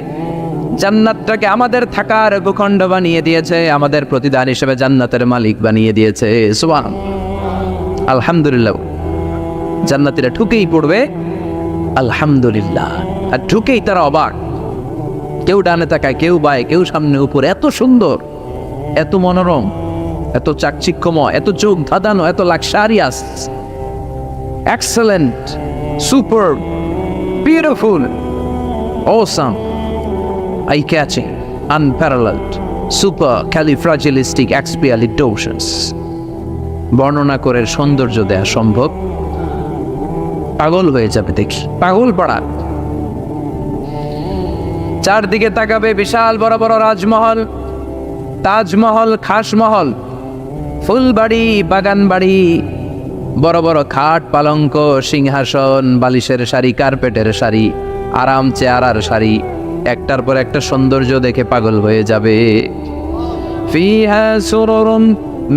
জান্নাতটাকে আমাদের থাকার ভূখণ্ড বানিয়ে দিয়েছে, আমাদের প্রতিদান হিসেবে জান্নাতের মালিক বানিয়ে দিয়েছে। সুবহানাল্লাহ, আলহামদুলিল্লাহ। জান্নাতীরা ঢুকেই পড়বে আলহামদুলিল্লাহ, আর ঢুকেই তারা অবাক। কেউ ডানে তাকায়, কেউ বায়ে, কেউ সামনে উপরে। এত সুন্দর, এত মনোরম, এত চাকচিক্যময়, এত চোখ ধাঁধানো, এত luxurious, excellent, super, beautiful, awesome, eye catching, unparalleled, supercalifragilisticexpialidocious. বর্ণনা করে সৌন্দর্য দেয়া সম্ভব? পাগল হয়ে যাবে দেখি, পাগল পাড়া। চারদিকে তাকাবে বিশাল বড় বড় রাজমহল, তাজমহল, খাসমহল, ফুলবাড়ি, বাগান বাড়ি, বড় বড় খাট, পালঙ্ক, সিংহাসন, বালিশের শাড়ি, কার্পেটের শাড়ি, আরাম চেয়ারার শাড়ি। একটার পর একটা সৌন্দর্য দেখে পাগল হয়ে যাবে। ফিহা সুরুরুম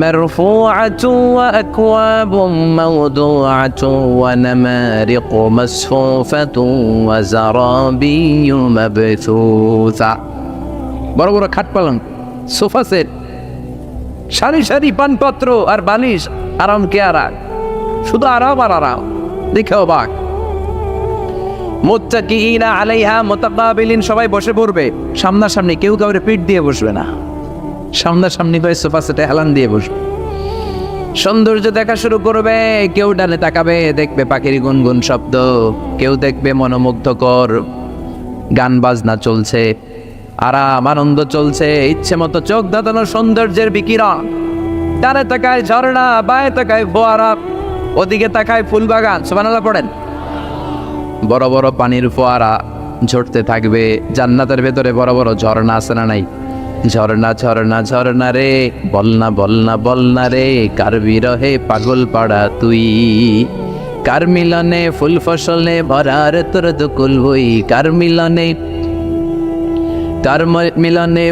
মারফুআতু ওয়া আকওয়াবুম মাওদুআতু ওয়া নামারিকু মাসফুফাতু ওয়া যারাবিয়্যু মাবথুসা। বড় বড় খাট পালঙ্ক, সোফা সেট, সারি সারি পানপত্র আর বালিশ, আরাম কেয়ারা, শুধু আরাম আর আরাম, দেখে অবাক। মুত্তাকিইনা আলাইহা মুতাকাবিলিন, সবাই বসে পড়বে সামনাসামনি, কেউ কাউরে পিঠ দিয়ে বসবে না, সামনাসামনি হয়ে সোফা সেটে হেলান দিয়ে বসবে। সৌন্দর্য দেখা শুরু করবে। কেউ ডানে তাকাবে, দেখবে পাখির গুনগুন শব্দ, কেউ দেখবে মনোমুগ্ধকর গান বাজনা চলছে, আরাম আনন্দ চলছে, ইচ্ছে মতো চোখ ধাঁধানো সৌন্দর্যের বিকিরণ। ডানে তাকায় ঝর্ণা, বায়ে তাকায় ফোয়ারা, ওদিকে তাকায় ফুলবাগান। সুবহানাল্লাহ পড়েন। বড় বড় পানির ফোয়ারা ঝরতে থাকবে। জান্নাতের ভেতরে বড় বড় ঝর্ণা আছে না নাই? ঝর্ণা ঝর্ণা ঝর্ণা রে, বলনা বলনা বলনা রে, কার বিরহে পাগল পাড়া তুই, কার মিলনে ফুল ফসলে ভরার তোর দুকুল হই, কার মিলনে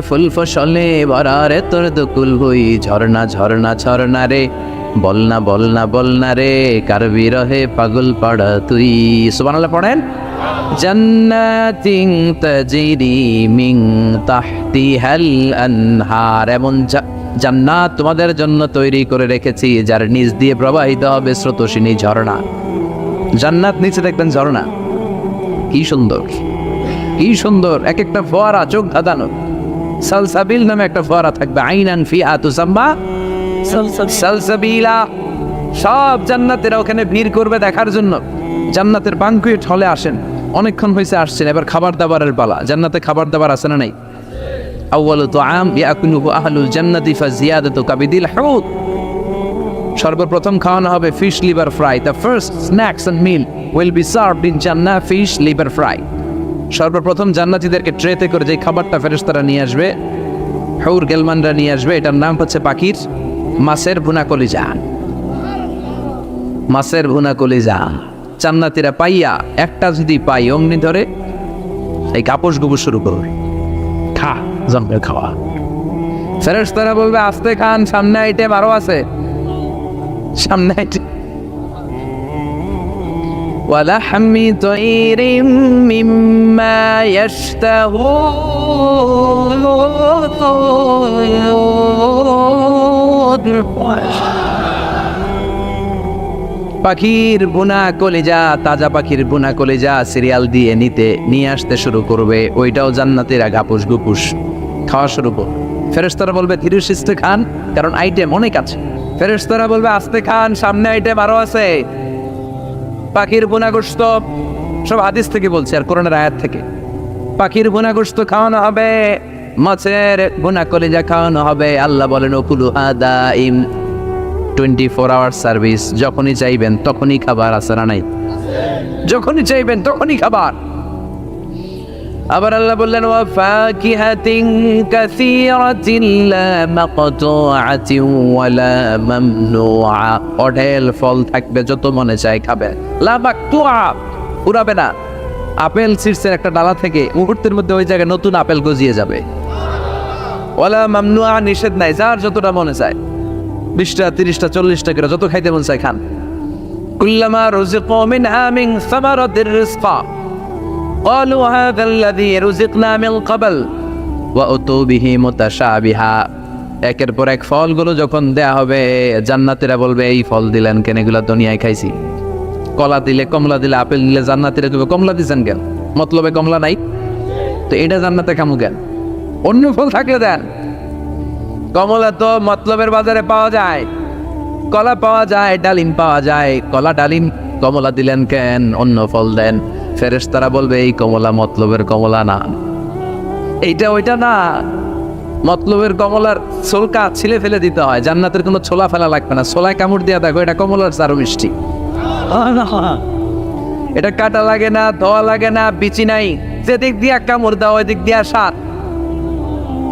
ফুল ফসলে ভরার তোর দুকুল হই। ঝর্ণা ঝর্ণা ঝর্ণা রে, বলনা বলনা বলনা রে, কার বিরহে পাগল পাড়া তুই। সুবহানাল্লাহ পড়েন। জান্নাতিন তাজরি মিন তাহতিহাল আনহার, এমন জান্নাত তোমাদের জন্য তৈরি করে রেখেছি যার নিচ দিয়ে প্রবাহিত হবে স্রোতস্বিনী ঝর্ণা। জান্নাত নিচে দেখবেন ঝর্ণা, কি সুন্দর, কি সুন্দর। এক একটা ফোয়ারা চোখ ধাঁধানো। সালসাবিল নামে একটা ফোয়ারা থাকবে, আইনান ফিহা তুসাম্মা সালসাবিলা। সব জান্নাতীরা ওখানে ভিড় করবে দেখার জন্য। জান্নাতের বানকুয়েট হলে আসেন, অনেকক্ষণ হয়েছে আসছেন, এবার খাবার দাবারের পালা। জান্নাতে খাবার দাবার আছে না নাই? আউয়ালু তুআম ইয়াকুলুহু আহলুল জান্নাতি ফাজিয়াদাতু কাবিদিল হুত। সর্বপ্রথম খাওয়ানো হবে fish liver fry. The first snacks and meal will be served in জান্নাহ ফিশ লিভার ফ্রাই। সর্বপ্রথম জান্নাতীদেরকে ট্রেতে করে যে খাবারটা ফেরেশতারা নিয়ে আসবে, হুর গেলমানরা নিয়ে আসবে, এটার নাম হচ্ছে পাখির মাছের ভুনা কলিজা। মাছের ভুনা কলিজা জান্নাতীরা পাইয়া, একটা যদি পাই অমনি ধরে এই কাপড় গুপড় শুরু করবে, খা জমবে খাওয়া। ফেরেশতারা বলবে আস্তে খান, সামনে আইটেম আরো আছে, সামনে আইটেম। ولحم طير مما يشتهون পাখির বুনা কলিজা, তাজা পাখির বুনা কলিজা সিরিয়াল দিয়ে নিয়ে আসতে শুরু করবে। ওইটাও জান্নাতীরা গাপুস গুপুস খাওয়া শুরু করবে। ফেরেশতারা বলবে ধীরে সুস্থে খান, কারণ আইটেম অনেক আছে। ফেরেশতারা বলবে আস্তে খান, সামনে আইটেম আরো আছে। পাখির বুনা গোশত, সব হাদিস থেকে বলছে আর কোরআনের আয়াত থেকে। পাখির বুনা গোশত খাওয়ানো হবে, মাছের বুনা কলিজা খাওয়ানো হবে। আল্লাহ বলেন ওকুলু আদাইম, 24 আওয়ার সার্ভিস, যখনই চাইবেন তখনই খাবার, আছে না নাই? যখনই চাইবেন তখনই খাবার। আবার আল্লাহ বললেন ওয়া ফাকিহাতিন কাসীরাতিন লা মাকতুআতিন ওয়ালা মামনুআ, অঢেল ফল থাকবে, যত মনে চায় খাবে। লা মাকতুআ, পুরাবে না। আপেল ছিঁড়ছেন একটা ডালা থেকে, মুহূর্তের মধ্যে ওই জায়গায় নতুন আপেল গজিয়ে যাবে। ওয়ালা মামনুআ, নিষেধ নাই, যার যতটা মনে চায়, 20টা 30টা 40টা করে যত খাইতে মন চায় খান। কুল্লামা রুজিকু মিনহা মিন সামারাতির রিজকা ক্বালু হাযাল্লাযী রুজিকনা মিন ক্বাবল ওয়া উতু বিহি মুতাশাবিহা। একের পর এক ফলগুলো যখন দেয়া হবে, জান্নাতীরা বলবে এই ফল দিলেন কেন, এগুলো দুনিয়ায় খাইছি। কলা দিলে, কমলা দিলে, আপেল দিলে, জান্নাতীরা কইবে কমলা দিছেন কেন, মতলবে কমলা নাই তো এটা জান্নাতে খামু কেন, অন্য ফল থাকলে দেন। কমলা তো মতলবের বাজারে পাওয়া যায়, কলা পাওয়া যায়, ডালিম পাওয়া যায়, কলা ডালিম কমলা দিলেন কেন, অন্য ফল দেন। ফেরেশতারা বলবে এই কমলা মতলবের কমলা না, এইটা ওইটা না, মতলবের কমলার ছোলকা ছিলে ফেলে দিতে হয়, জান্নাতের কোনো ছোলা ফেলা লাগবে না, ছোলায় কামড় দিয়া দেখো এটা কমলার চারু মিষ্টি। এটা কাটা লাগে না, ধোয়া লাগে না, বিচি নাই, যেদিক দিয়া কামড় দাও ওই দিক দিয়া স্বাদ।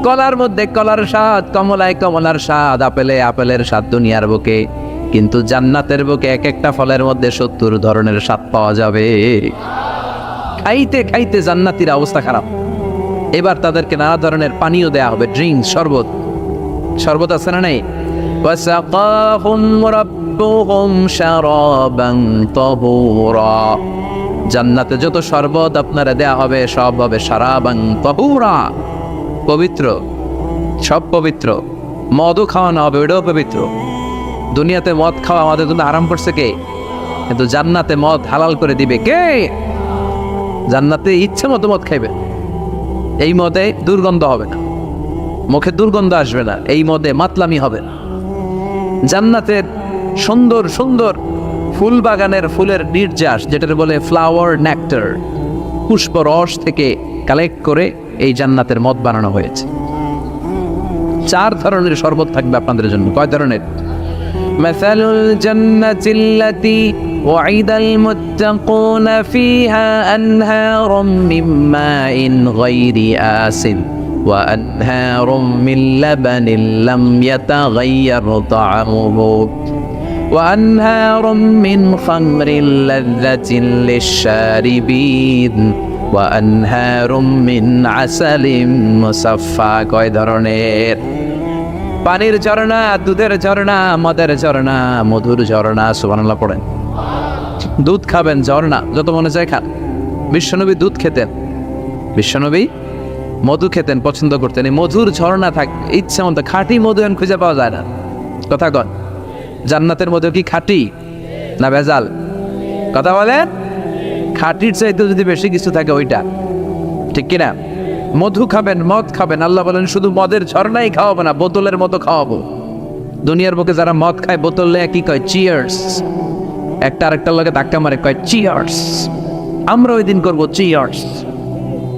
কলার মধ্যে কলার স্বাদ, কমলায় কমলার স্বাদ, আপেলে আপেলের স্বাদ দুনিয়ার বুকে, কিন্তু জান্নাতের বুকে এক একটা ফলের মধ্যে 70 ধরনের স্বাদ পাওয়া যাবে। খাইতে খাইতে জান্নাতীর অবস্থা খারাপ। এবার তাদেরকে নানা ধরনের পানীয় দেয়া হবে, ড্রিঙ্কস, শরবত। শরবত আছে না নাই? ওয়াসাকাহুম রাব্বুহুম শারাবান তাহুরা, জান্নাতে যত শরবত আপনারা দেয়া হবে সব হবে শারাবান তাহুরা, পবিত্র, সব পবিত্র। মদও খাওয়ানো হবে, ওটাও পবিত্র। দুনিয়াতে মদ খাওয়া আমাদের জন্য আরাম করছে কে? কিন্তু জান্নাতে মদ হালাল করে দিবে কে? জান্নাতে ইচ্ছে মতো মদ খাইবে, এই মদে দুর্গন্ধ হবে না, মুখে দুর্গন্ধ আসবে না, এই মদে মাতলামি হবে না। জান্নাতের সুন্দর সুন্দর ফুল বাগানের ফুলের নির্যাস, যেটার বলে ফ্লাওয়ার নেক্টার, পুষ্প রস থেকে কালেক্ট করে এই জান্নাতের মদ বানানো হয়েছে। 4 ধরনের শরবত থাকবে আপনাদের জন্য। কয় ধরনের? মাসালুল জান্নাতিল্লাতী ওয়াইদাল মুত্তাকুনা ফিহা আনহারুম মিন মাইন গায়রি আসিন ওয়া আনহারুম মিন লাবানিন লাম ইয়াতাগায়্যার তা'আমুহু ওয়া আনহারুম মিন খামরিন লাযযাতিন লিশ-শারিবিন ওয়া আনহারুম মিন আসালিম মুসাফফা। কয় ধরনের? পানির ঝর্ণা, দুধের ঝর্ণা, মদের ঝর্ণা, মধুর ঝর্ণা। সুবহানাল্লাহ পড়েন। দুধ খাবেন, ঝর্ণা যত মনে চায় খান। বিশ্বনবী দুধ খেতেন, বিশ্বনবী মধু খেতেন, পছন্দ করতেন। এই মধুর ঝর্ণা থাকবে ইচ্ছা মতো। খাঁটি মধু এখন খুঁজে পাওয়া যায় না। কথা কন, জান্নাতের মধু কি খাঁটি না ভেজাল? কথা বলেন। খাঁটির চাইতে যদি বেশি কিছু থাকে ওইটা, ঠিক কিনা? মধু খাবেন, মদ খাবেন। আল্লাহ বলেন শুধু মদের ঝর্ণাই খাওয়াবো না, বোতলের মতো খাওয়াবো। দুনিয়ার বুকে যারা মদ খায় বোতল নিয়ে কি কয়? চিয়ার্স। একটা আরেকটার লগে ধাক্কা মারে, কয় চিয়ার্স। আমরা ওই দিন করবো চিয়ার্স।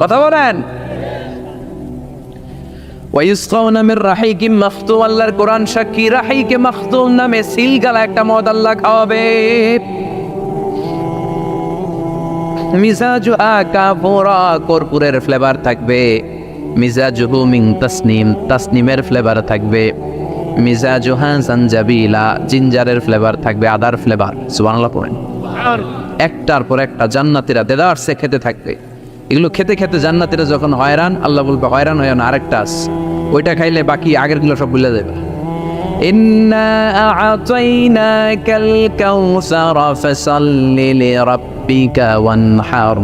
কথা বলেন। ওয়ায়ুসকাউনা মির রাহিকিম মাখতুম, আল্লাহর কোরআন সাক্ষী, রাহিকে মাখতুম নামে সিলগালা একটা মদ আল্লাহ খাওয়াবে। মিজাজুহা কাফুরা, কর্পূরের ফ্লেভার থাকবে। মিজাজুহু মিন তাসনিম, তাসনিমের ফ্লেভার থাকবে। মিজাজুহা জানজাবিলা, জিঞ্জারের ফ্লেভার থাকবে, আদার ফ্লেভার। সুবহানাল্লাহ পড়েন। একটার পর একটা জান্নাতীরা দেদারসে খেতে থাকবে। এগুলো খেতে খেতে জান্নাতীরা যখন হয়রান, আল্লাহ বলবে হয়রান হয় না, আরেকটা আছে, ওইটা খাইলে বাকি আগেরগুলো সব ভুলে যাবে। ইন্না আ'তাইনাকাল কাউসারা ফাসাল্লি লিরাব্বিকা ওয়ানহার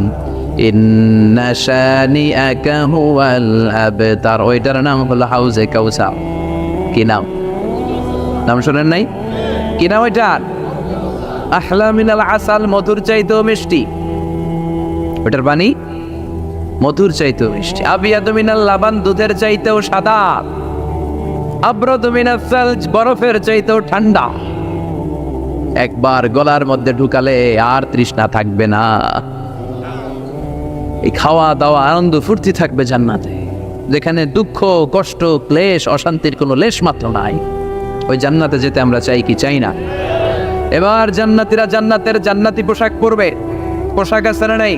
ইন্না শানিআকা হুয়াল আবতার। ওইটার নাম হলো হাউজে কাউসার। কি নাম? নাম শুনেন নাই? কি নাম ওইটার? আহলা মিনাল আসাল, মধুর চাইতেও মিষ্টি। ওইটার পানি মধুর চাইতেও মিষ্টি। আবিয়াদু মিনাল লাবান, দুধের চাইতেও সাদা। আবরাদু মিনাস সালজ, বরফের চাইতেও ঠান্ডা। একবার গলার মধ্যে ঢুকালে আর তৃষ্ণা থাকবে না। এই খাওয়া দাওয়া আনন্দ ফুর্তি থাকবে জান্নাতে, যেখানে দুঃখ, কষ্ট, ক্লেশ, অশান্তির কোনো লেশ মাত্র নাই। ওই জান্নাতে যেতে আমরা চাই কি চাই না? এবার জান্নাতীরা জান্নাতের জান্নাতি পোশাক পরবে। পোশাক আছে না নাই?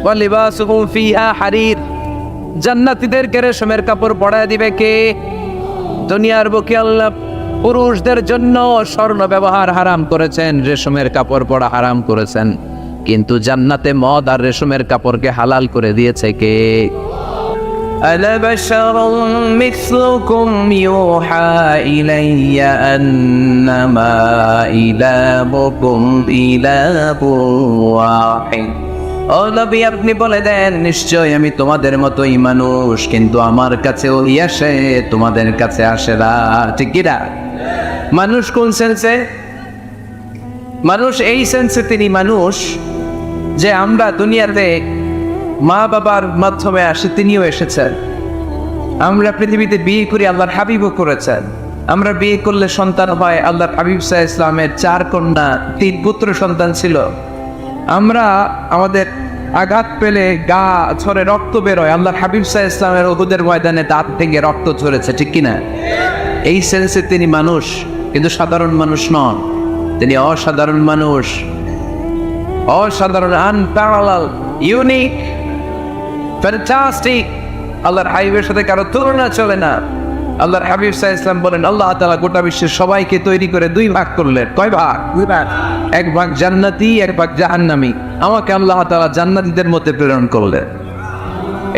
ওয়া লিবাসুহুম ফিহা হারির। জান্নাতীদেরকে রেশমের কাপড় পরায় দিবে কে? দুনিয়ার বুকে আল্লাহ পুরুষদের জন্য স্বর্ণ ব্যবহার হারাম করেছেন, রেশমের কাপড় পরা হারাম করেছেন, কিন্তু জান্নাতে মদ আর রেশমের কাপড়কে হালাল করে দিয়েছে কে? أنا بشر مثلكم يوحى إلي أنما إلهكم إله واحد। ও নবী, আপনি বলে দেন নিশ্চয় আমি তোমাদের মতোই মানুষ, কিন্তু আমার কাছে ওহী আসে, তোমাদের কাছে আসে না। ঠিক কি না? মানুষ কোন সেন্সে? মানুষ এই সেন্সে তিনি মানুষ যে আমরা দুনিয়াতে মা বাবার মাধ্যমে আসি, তিনিও এসেছেন। আমরা পৃথিবীতে বিয়ে করি, আল্লাহর হাবিবও করেছেন। আমরা বিয়ে করলে সন্তান হয়, আল্লাহর হাবিব সাল্লাল্লাহু আলাইহি ওয়াসাল্লামের 4 কন্যা 3 পুত্র সন্তান ছিল। আমরা আমাদের আঘাত পেলে গা ঝরে রক্ত বেরোয়, আল্লাহর হাবিব সাল্লাল্লাহু আলাইহি ওয়াসাল্লামের উহুদের ময়দানে দাঁত ভেঙে রক্ত ঝরেছে। ঠিক কিনা? এই সেন্সে তিনি মানুষ, কিন্তু সাধারণ মানুষ নন। তিনি অসাধারণ মানুষ, অসাধারণ, আনপ্যারালাল, ইউনিক, ফ্যান্টাস্টিক। আল্লাহর হাবিবের সাথে কারো তুলনা চলে না। আল্লাহর হাবিব সাল্লাল্লাহু আলাইহি ওয়াসাল্লাম বলেন আল্লাহ তাআলা গোটা বিশ্বের সবাইকে তৈরি করে 2 ভাগ করলেন। কয় ভাগ? 2 ভাগ। এক ভাগ জান্নাতি, এক ভাগ জাহান্নামী। আমাকে আল্লাহ তাআলা জান্নাতীদের মধ্যে প্রেরণ করলেন।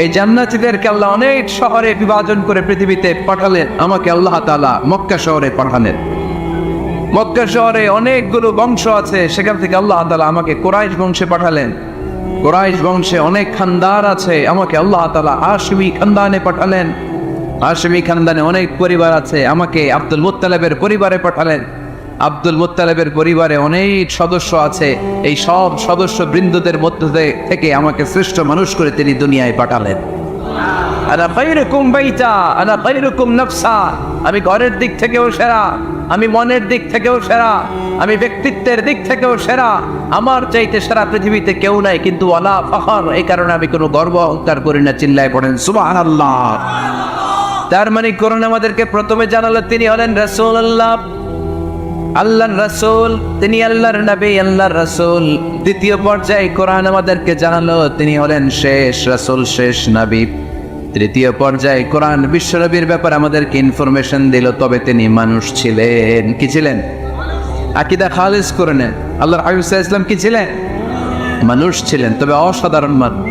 এই জান্নাতীদেরকে আল্লাহ অনেক শহরে বিভাজন করে পৃথিবীতে পাঠালেন, আমাকে আল্লাহ তাআলা মক্কা শহরে পাঠালেন। মক্কা শহরে অনেকগুলো বংশ আছে, সেখান থেকে আল্লাহ তাআলা আমাকে কুরাইশ বংশে পাঠালেন। কুরাইশ বংশে অনেক খানদান আছে, আমাকে আল্লাহ তাআলা হাশমি খানদানে পাঠালেন। হাশমি খানদানে অনেক পরিবার আছে, আমাকে আব্দুল মুত্তালিবের পরিবারে পাঠালেন। আব্দুল মুত্তালিবের পরিবারে অনেক সদস্য আছে, এই সব সদস্য বৃন্দদের মধ্যে থেকে আমাকে শ্রেষ্ঠ মানুষ করে তিনি দুনিয়ায় পাঠালেন। আনা খায়রুকুম বাইতা, আনা খায়রুকুম নাফসা। আমি ঘরের দিক থেকেও সেরা, আমি মনের দিক থেকেও সেরা, আমি ব্যক্তিত্বের দিক থেকেও সেরা। আমার চাইতে সেরা পৃথিবীতে কেউ নাই, কিন্তু ওয়ালা ফখর, এই কারণে আমি কোনো গর্ব অহংকার করি না। চিল্লায় পড়েন সুবহানাল্লাহ। তার মানে কোরআন আমাদেরকে প্রথমে জানালো তিনি হলেন রাসূলুল্লাহ, আল্লাহর রাসূল, তিনি আল্লাহর নবী, আল্লাহর রাসূল। দ্বিতীয় পর্যায়ে কোরআন আমাদেরকে জানালো তিনি হলেন শেষ রাসূল, শেষ নবী। তৃতীয় পর্যায়ে কোরআন বিশ্বনবীর ব্যাপারে আমাদেরকে ইনফরমেশন দিল, তবে তিনি মানুষ ছিলেন। কি ছিলেন? আকীদা খালিস করে নেন, আল্লাহর হাবিব সাল্লাল্লাহু আলাইহি ওয়াসাল্লাম কি ছিলেন? মানুষ ছিলেন, তবে অসাধারণ মানুষ।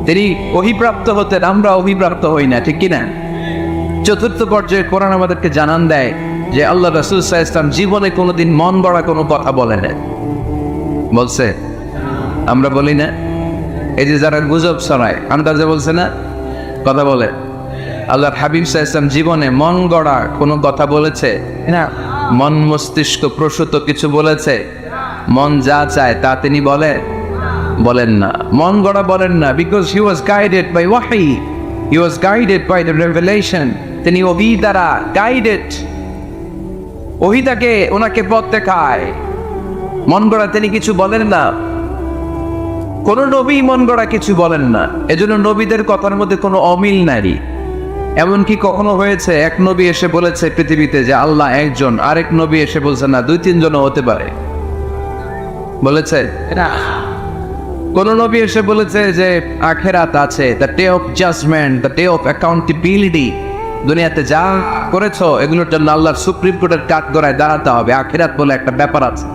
তিনি অভিপ্রাপ্ত হতেন, আমরা অভিপ্রাপ্ত হই না। ঠিক কিনা? চতুর্থ পর্যায়ে কোরআন আমাদেরকে জানান দেয় যে আল্লাহ রাসূল সাল্লাল্লাহু আলাইহি ওয়াসাল্লাম জীবনে কোনোদিন মন গড়া কোনো কথা বলেন না। বলছে? আমরা বলি না? এই যে যারা গুজব ছড়ায়, আন্দাজে বলছে না, কথা বলে। আল্লাহর হাবিব সাল্লাল্লাহু আলাইহি ওয়াসাল্লাম জীবনে মন গড়া কোনো কথা বলেছে না? মন মস্তিষ্ক প্রসূত কিছু বলেছে? মন যা চায় তা তিনি বলেন না, মন গড়া বলেন না। Because he was guided by ওয়াহি, he was guided by the revelation. তিনি ওহী দ্বারা গাইডেড, ওহী তাকে ওনাকে পথ দেখায়। মন গড়া তিনি কিছু বলেন না, কোন নবী মন গড়া কিছু বলেন না। এজন্য নবীদের কথার মধ্যে কোনো অমিল নাই। এমনকি কখনো হয়েছে এক নবী এসে বলেছে পৃথিবীতে যে আল্লাহ একজন, আরেক নবী এসে বলছে না 2-3 জন হতে পারে? বলেছে না। কোন নবী এসে বলেছে যে আখিরাত আছে, the day of judgement, the day of accountability. দুনিয়াতে যা করেছো এগুলোর জন্য আল্লাহর সুপ্রিম কোর্টের কাঠগড়ায় দাঁড়াতে হবে, আখিরাত বলে একটা ব্যাপার আছে।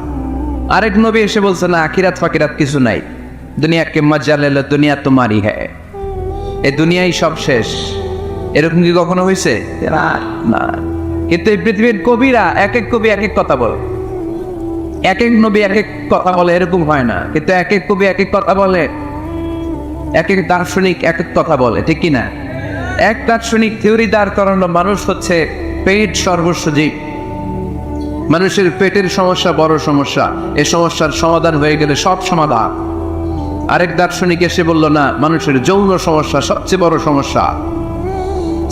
আরেক নবী এসে বলছে না, আখিরাত ফাকিরাত কিছু নাই, দুনিয়া কে মজা লেলো, দুনিয়া তোমারই হ্যাঁ, এই দুনিয়াই সব শেষ। এরকম কি কখনো হয়েছে? না। কিন্তু এই পৃথিবীর কবিরা এক এক কবি এক এক কথা বলে, এক এক নবী এক এক কথা বলে, এরকম হয় না। কিন্তু এক এক কবি এক এক কথা বলে, এক এক দার্শনিক এক এক কথা বলে। ঠিক কিনা? এক দার্শনিক থিওরি দাঁড় করানো, মানুষ হচ্ছে পেট সর্বস্ব জীব, মানুষের পেটের সমস্যা বড় সমস্যা, এই সমস্যার সমাধান হয়ে গেলে সব সমাধান। আরেক দার্শনিক এসে বলল না, মানুষের যৌন সমস্যা সবচেয়ে বড় সমস্যা,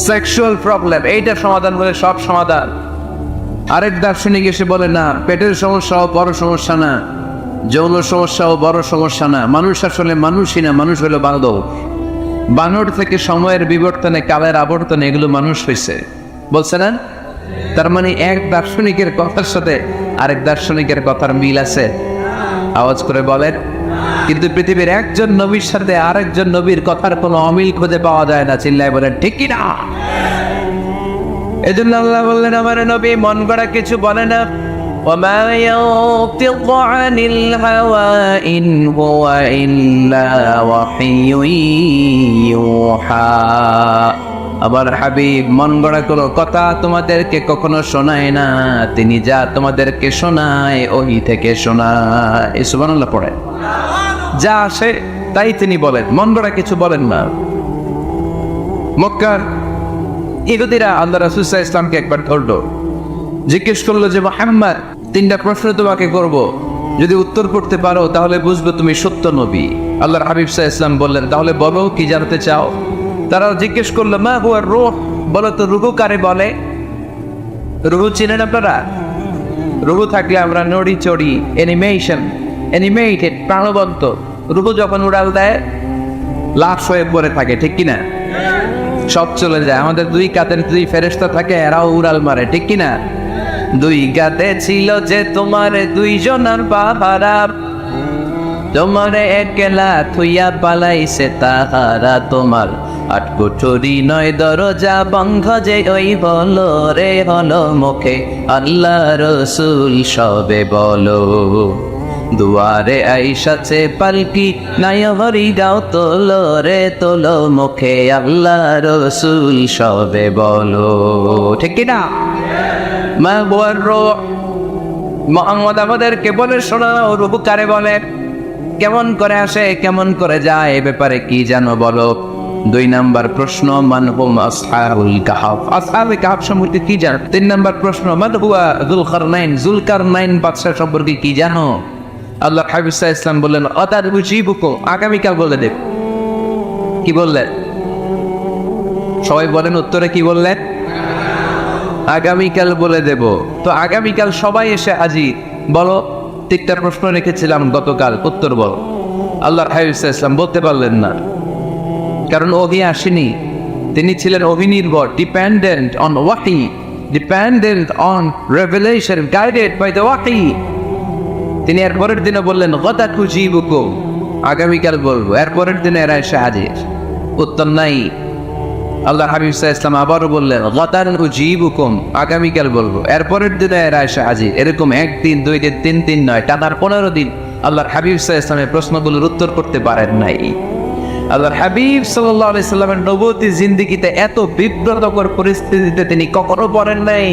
সেক্সুয়াল প্রবলেম, এইটা সমাধান হলে সব সমাধান। আরেক দার্শনিক এসে বলে না, পেটের সমস্যাও বড় সমস্যা না, যৌন সমস্যাও বড় সমস্যা না, মানুষ আসলে মানুষই না, মানুষ হলো বান্দর। বানর থেকে সময়ের বিবর্তনে, কালের আবর্তনে এগুলো মানুষ হয়েছে, বলছে না? তার মানে এক দার্শনিকের কথার সাথে আরেক দার্শনিকের কথার মিল আছে? আওয়াজ করে বলেন। কিন্তু পৃথিবীর একজন নবীর সাথে আরেকজন নবীর কথার কোনো অমিল খুঁজে পাওয়া যায় না। চিল্লায় বলেন ঠিক কি না? এজন্য আল্লাহ বললেন আমার নবী মন গড়া কিছু বলে না। وما ينطق عن الهوى إن هو إلا وحي يوحى। আবার হাবিব মন গড়া কোনো কথা তোমাদেরকে কখনো শোনায় না, তিনি যা তোমাদেরকে শোনায় ওহি থেকে শোনায়। সুবহানাল্লাহ পড়ে। যা আসে তাই তিনি বলেন, মন গড়া কিছু বলেন না। মক্কার ইহুদিরা আল্লাহ রাসূল সাল্লাল্লাহু আলাইহি ওয়াসাল্লামকে একবার ধরলো, জিজ্ঞেস করলো যে মুহাম্মদ, তিনটা প্রশ্ন তোমাকে করব, যদি উত্তর করতে পারো তাহলে বুঝবো তুমি সত্য নবী। আল্লাহর হাবিব সাল্লাল্লাহু আলাইহি ওয়াসাল্লাম বললেন, তাহলে বলো কি জানতে চাও? তারা জিজ্ঞেস করলো মা হুয়া রূহ, বলো তো রূহ কারে বলে? রূহ চিনেন আপনারা? রূহ থাকলে আমরা নড়ি চড়ি, অ্যানিমেটেড, প্রাণবন্ত। রূহ যখন উড়াল দেয় লাশ হয়ে পড়ে থাকে, ঠিক কিনা? সব চলে যায়। আমাদের দুই কাঁধের দুই ফেরেশতা থাকে, এরাও উড়াল মারে, ঠিক কিনা? দুই কাঁধে ছিল যে তোমার দুইজনের বাহারা, তোমারে একলা থুইয়া পালাইছে তাহারা, তোমার আটকুঠুরি নয় দরজা বন্ধ যে ওই বলো রে হলো মুখে আল্লাহ রসুল সবে বলো, দুয়ারে আইসাছে পালকি নাই হরি গাও তোলো রে তোলো মুখে আল্লাহ রসুল সবে বলো, ঠিক কিনা? মা বুয়ার রূহ, মুহাম্মদ আমাদেরকে বলে শোনাও রূহ কারে বলে, কেমন করে আসে, কেমন করে যায়, এ ব্যাপারে কি জানো বলো। 2 নাম্বার প্রশ্ন মান হুম আসহাবুল কাহফ, আসহাবুল কাহফ সম্পর্কে কি জানো? 3 নাম্বার প্রশ্ন মান হুয়া যুলকারনাইন বাদশা সম্পর্কে কি জানো? আল্লাহ হাবিব সাল্লাল্লাহু আলাইহি ওয়াসাল্লাম বললেন আতার বুজিবুকুম, আগামীকাল বলে দেব। কি বললেন? সবাই বলেন উত্তরে কি বললেন? আগামীকাল বলে দেব। তো আগামীকাল সবাই এসে হাজির। বলো 3টা প্রশ্ন রেখেছিলাম গতকাল, উত্তর বলো। আল্লাহর হাবিব সাল্লাল্লাহু আলাইহি ওয়াসাল্লাম বলতে পারলেন না, কারণ ওহী আসেনি। তিনি ছিলেন অভিনির্ভর, ডিপেন্ডেন্ট অন ওয়াহি, dependent on revelation, guided by the ওয়াহি। তিনি এর পরের দিনে বললেন গাদাত উজিবুকুম, আগামীকাল বলবো। এর পরের দিনে এরা এসে হাজির, উত্তর নাই। আল্লাহ হাবিব সাল্লাল্লাহু আলাইহি ওয়াসাল্লাম আবারও বললেন গাদান উজিবুকুম, আগামীকাল বলবো। এর পরের দিনে এরা এসে হাজির। এরকম 1 দিন 2 দিন 3 দিন নয়, টানার 15 দিন আল্লাহর হাবিব সাল্লাল্লাহু আলাইহি ওয়াসাল্লামের প্রশ্নগুলোর উত্তর করতে পারেন নাই। আল্লাহর হাবিব সাল্লাল্লাহু আলাইহি সাল্লামের নবুয়তি জিন্দেগিতে এত বিব্রতকর পরিস্থিতিতে তিনি কখনো পড়েন নাই।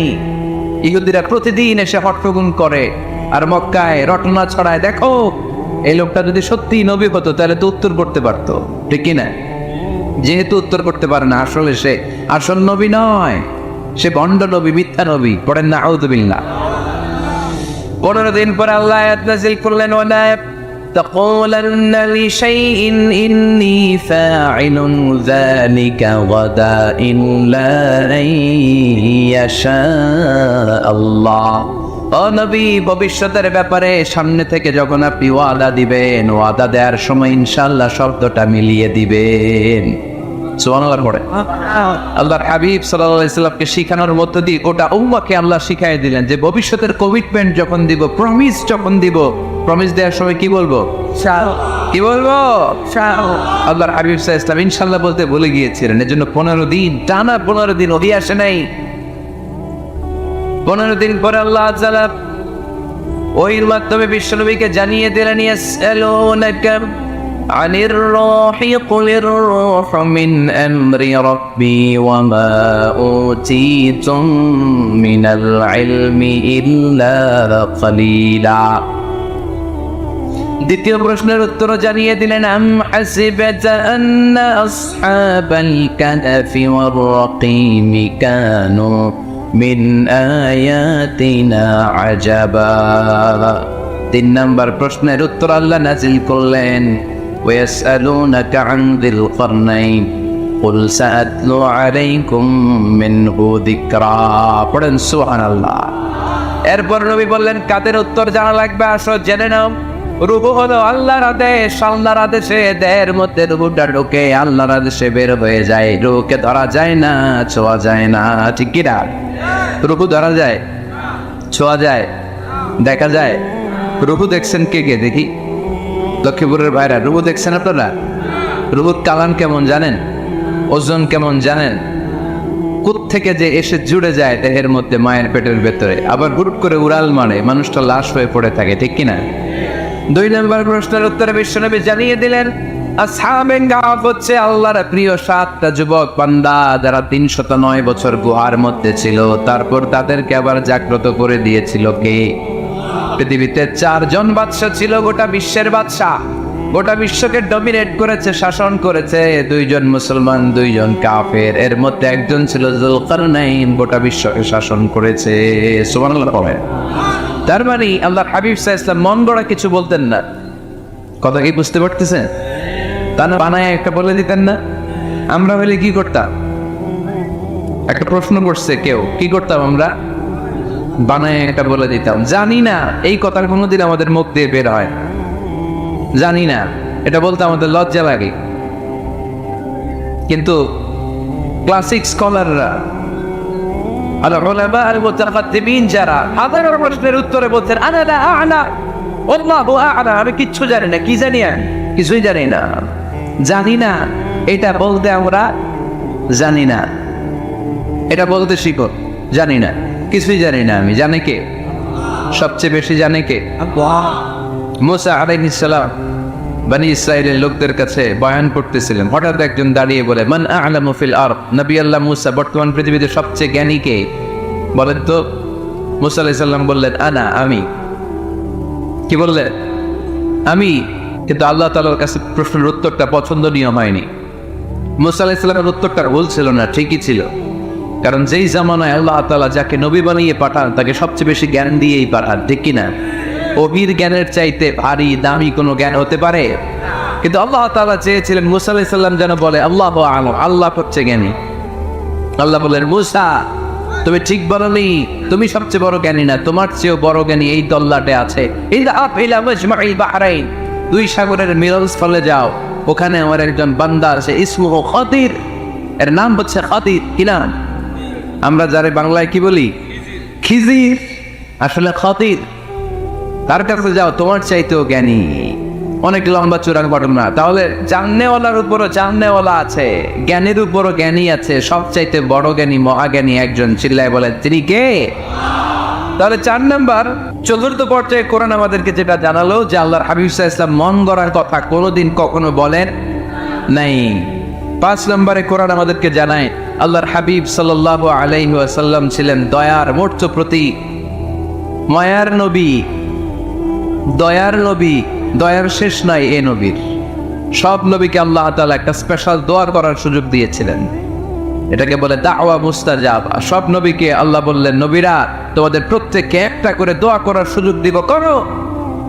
ইহুদিরা প্রতিদিন এসে হট্টগোল করে আর মক্কায় রটনা ছড়ায়, দেখো এই লোকটা যদি সত্যি নবী হতো তাহলে তো উত্তর করতে পারতো, ঠিক কি না? যেহেতু উত্তর করতে পারে না, আসলে সে আসল নবী নয়, সে ভণ্ড নবী, মিথ্যা নবী। পড়েন না আউযু বিল্লাহ। 15 দিন পরে আল্লাহ আয়াত নাযিল করলেন ওয়ালা تقولن لشيء إني فاعل ذلك غدا إلا أن يشاء الله। ও নবী, ভবিষ্যতের ব্যাপারে সামনে থেকে যখন আপনি ওয়াদা দিবেন, ওয়াদা দেওয়ার সময় ইনশাআল্লাহ শব্দটা মিলিয়ে দিবেন। সুবহানাল্লাহ পড়ে। আল্লাহর হাবিব সাল্লাল্লাহু আলাইহি সাল্লামকে শিখানোর মধ্য দিয়ে গোটা উম্মাহকে আল্লাহ শিখাই দিলেন যে ভবিষ্যতের কমিটমেন্ট যখন দিব, প্রমিস যখন দিব, প্রমিস দেওয়ার সময় কি বলবো? কি বলবো? আল্লাহর হাবিব সাল্লাল্লাহু আলাইহি ওয়াসাল্লাম ইনশাআল্লাহ বলতে ভুলে গিয়েছিলেন। এজন্য 15 দিন টানা 15 দিন ওহী আসে নাই। 15 দিন পরে আল্লাহ তাআলা ওহীর মাধ্যমে বিশ্বনবীকে জানিয়ে দিলেন ইয়াসআলুনাকা আনির রূহি কুলির রূহু মিন আমরি রাব্বি ওয়া মা উতীতুম মিনাল ইলমি ইল্লা কালিলা। দ্বিতীয় প্রশ্নের উত্তর জানিয়ে দিলেন আম হাসিবাতা আন্না আসহাবাল কাহফি ওয়ার রাকিম কানু মিন আয়াতিনা আজাবা। 3 নম্বর প্রশ্নের উত্তর আল্লাহ নাযিল করলেন ওয়াসআলুনাকা আন যিল কারনাইন কুল সাআতলু আলাইকুম মিনহু যিকরা। পড়েন সুবহানাল্লাহ। এরপর নবী বললেন কাদের উত্তর জানা লাগবে, আসো জেনে নাও। রূহ হলো আল্লাহর আদেশ, আল্লাহর আদেশে দেহের মধ্যে রূহটা ঢোকে, আল্লাহর আদেশে বের হয়ে যায়। রূহকে ধরা যায় না, ছোঁয়া যায় না, ঠিক কি না? রূহ ধরা যায়, ছোঁয়া যায়, দেখা যায়। রূহ দেখছেন কে কে? দেখি লক্ষ্মীপুরের ভাইরা, রূহ দেখছেন আপনারা? রূহর কালান কেমন জানেন? ওজন কেমন জানেন? থেকে যে এসে জুড়ে যায় দেহের মধ্যে, মায়ের পেটের ভেতরে, আবার হুট করে উড়াল মারে, মানুষটা লাশ হয়ে পড়ে থাকে, ঠিক কিনা? 2 নম্বর প্রশ্নের উত্তরে বিশ্বনবী জানিয়ে দিলেন, আসহাবে কাহফ হচ্ছে আল্লাহর প্রিয় 7টা যুবক বান্দা যারা 309 বছর গুহার মধ্যে ছিল। তারপর তাদেরকে আবার জাগ্রত করে দিয়েছিল কে? পৃথিবীতে 4 জন বাদশা ছিল, গোটা বিশ্বের বাদশা, গোটা বিশ্বকে ডমিনেট করেছে, শাসন করেছে। 2 জন মুসলমান, 2 জন কাফের, এর মধ্যে একজন ছিল যুলকারনাইন, গোটা বিশ্বকে শাসন করেছে। সুবহানাল্লাহ বলেন। তার মানে আল্লাহর হাবিব সাল্লাল্লাহু আলাইহি ওয়াসাল্লাম মন গড়া কিছু বলতেন না। কথা কি বুঝতে পারতেছেন? তা না বানায় একটা বলে দিতেন না? আমরা হলে কি করতাম? একটা প্রশ্ন করছে কেউ, কি করতাম আমরা? বানায় একটা বলে দিতাম। জানি না এই কথা কোনোদিন আমাদের মুখ দিয়ে বের হয়, জানি না, এটা বলতে আমাদের লজ্জা লাগে। কিন্তু ক্লাসিক স্কলাররা, আল-উলামা আল-মুতাকাদ্দিমিন যারা, হাজারো প্রশ্নের উত্তরে বলতেন আনা লা আ'লা আল্লাহু আ'লা, আমি কিচ্ছু জানি না। কি জানি? কিছুই জানি না। জানি না এটা বলতে আমরা জানি না, এটা বলতে শিখো। জানি না, কিছুই জানি না আমি। জানে কে? সবচেয়ে বেশি জানে কে? মুসা আলাইহিস সালাম বনি ইসরাইলের লোকদের কাছে বয়ান করতেছিলেন। হঠাৎ একজন দাঁড়িয়ে বলে, মান আ'লামু ফিল আরদ, নবী আল্লাহ মুসা, বর্তমান পৃথিবীতে সবচেয়ে জ্ঞানী কে বলেন তো? মুসা আলাইহিস সালাম বললেন, আনা, আমি। কি বললেন? আমি। কিন্তু আল্লাহ তাআলার কাছে প্রশ্নের উত্তরটা পছন্দনীয় হয়নি। মুসা আলাইহিস সালামের উত্তরটা ভুল ছিল না, ঠিকই ছিল। কারণ যেই জামানায় আল্লাহ তাআলা যাকে নবী বানিয়ে পাঠান তাকে সবচেয়ে বেশি জ্ঞান দিয়েই পাঠান, ঠিক কিনা? ওহির জ্ঞানের চাইতে ভারী দামি কোনো জ্ঞান হতে পারে? কিন্তু আল্লাহ তাআলা চেয়েছিলেন মুসা আলাইহিস সালাম যেন বলে আল্লাহু আ'লাম, আল্লাহ হচ্ছে জ্ঞানী। আল্লাহ বললেন, মুসা তুমি ঠিক বলনি, তুমি সবচেয়ে বড় জ্ঞানী না, তোমার চেয়েও বড় জ্ঞানী এই তল্লাটে আছে। ইযহাব ইলা মাজমা'il বাহরাইন, 2 সাগরের মিলনস্থলে যাও, ওখানে আমার একজন বান্দা আছে, ইসমুহু খাদির, এর নাম হচ্ছে খাদির। কি নাম? আমরা যারে বাংলায় কি বলি? খিজির, আসলে খাদির। তার কাছে যাও, তোমার চাইতেও জ্ঞানী। অনেক লম্বা চূড়ার ঘটনা। তাহলে জাননেওয়ালার উপরও জাননেওয়ালা আছে, জ্ঞানের উপরও জ্ঞানী আছে। সবচাইতে বড় জ্ঞানী, মহাজ্ঞানী একজন, চিল্লায় বলেন তিনি কে? তাহলে 4 নাম্বার, 4র্থ পর্যায়ে কোরআন আমাদেরকে যেটা জানালো যে আল্লাহর হাবিব সাল্লাল্লাহু আলাইহি ওয়াসাল্লাম মন গড়ার কথা কোনোদিন কখনো বলেন নাই। 5 নম্বরে কোরআন আমাদেরকে জানায় আল্লাহর হাবিব সাল্লাল্লাহু আলাইহি ওয়াসাল্লাম ছিলেন দয়ার মূর্ত প্রতীক, মায়ার নবী, দয়ার নবী। দয়ার শেষ নাই এ নবীর। সব নবীকে আল্লাহ তাআলা একটা স্পেশাল দোয়া করার সুযোগ দিয়েছিলেন, এটাকে বলে দাওয়া মুস্তাজাবা। সব নবীকে আল্লাহ বললেন, নবীরা তোমাদের প্রত্যেককে একটা করে দোয়া করার সুযোগ দিব, করো।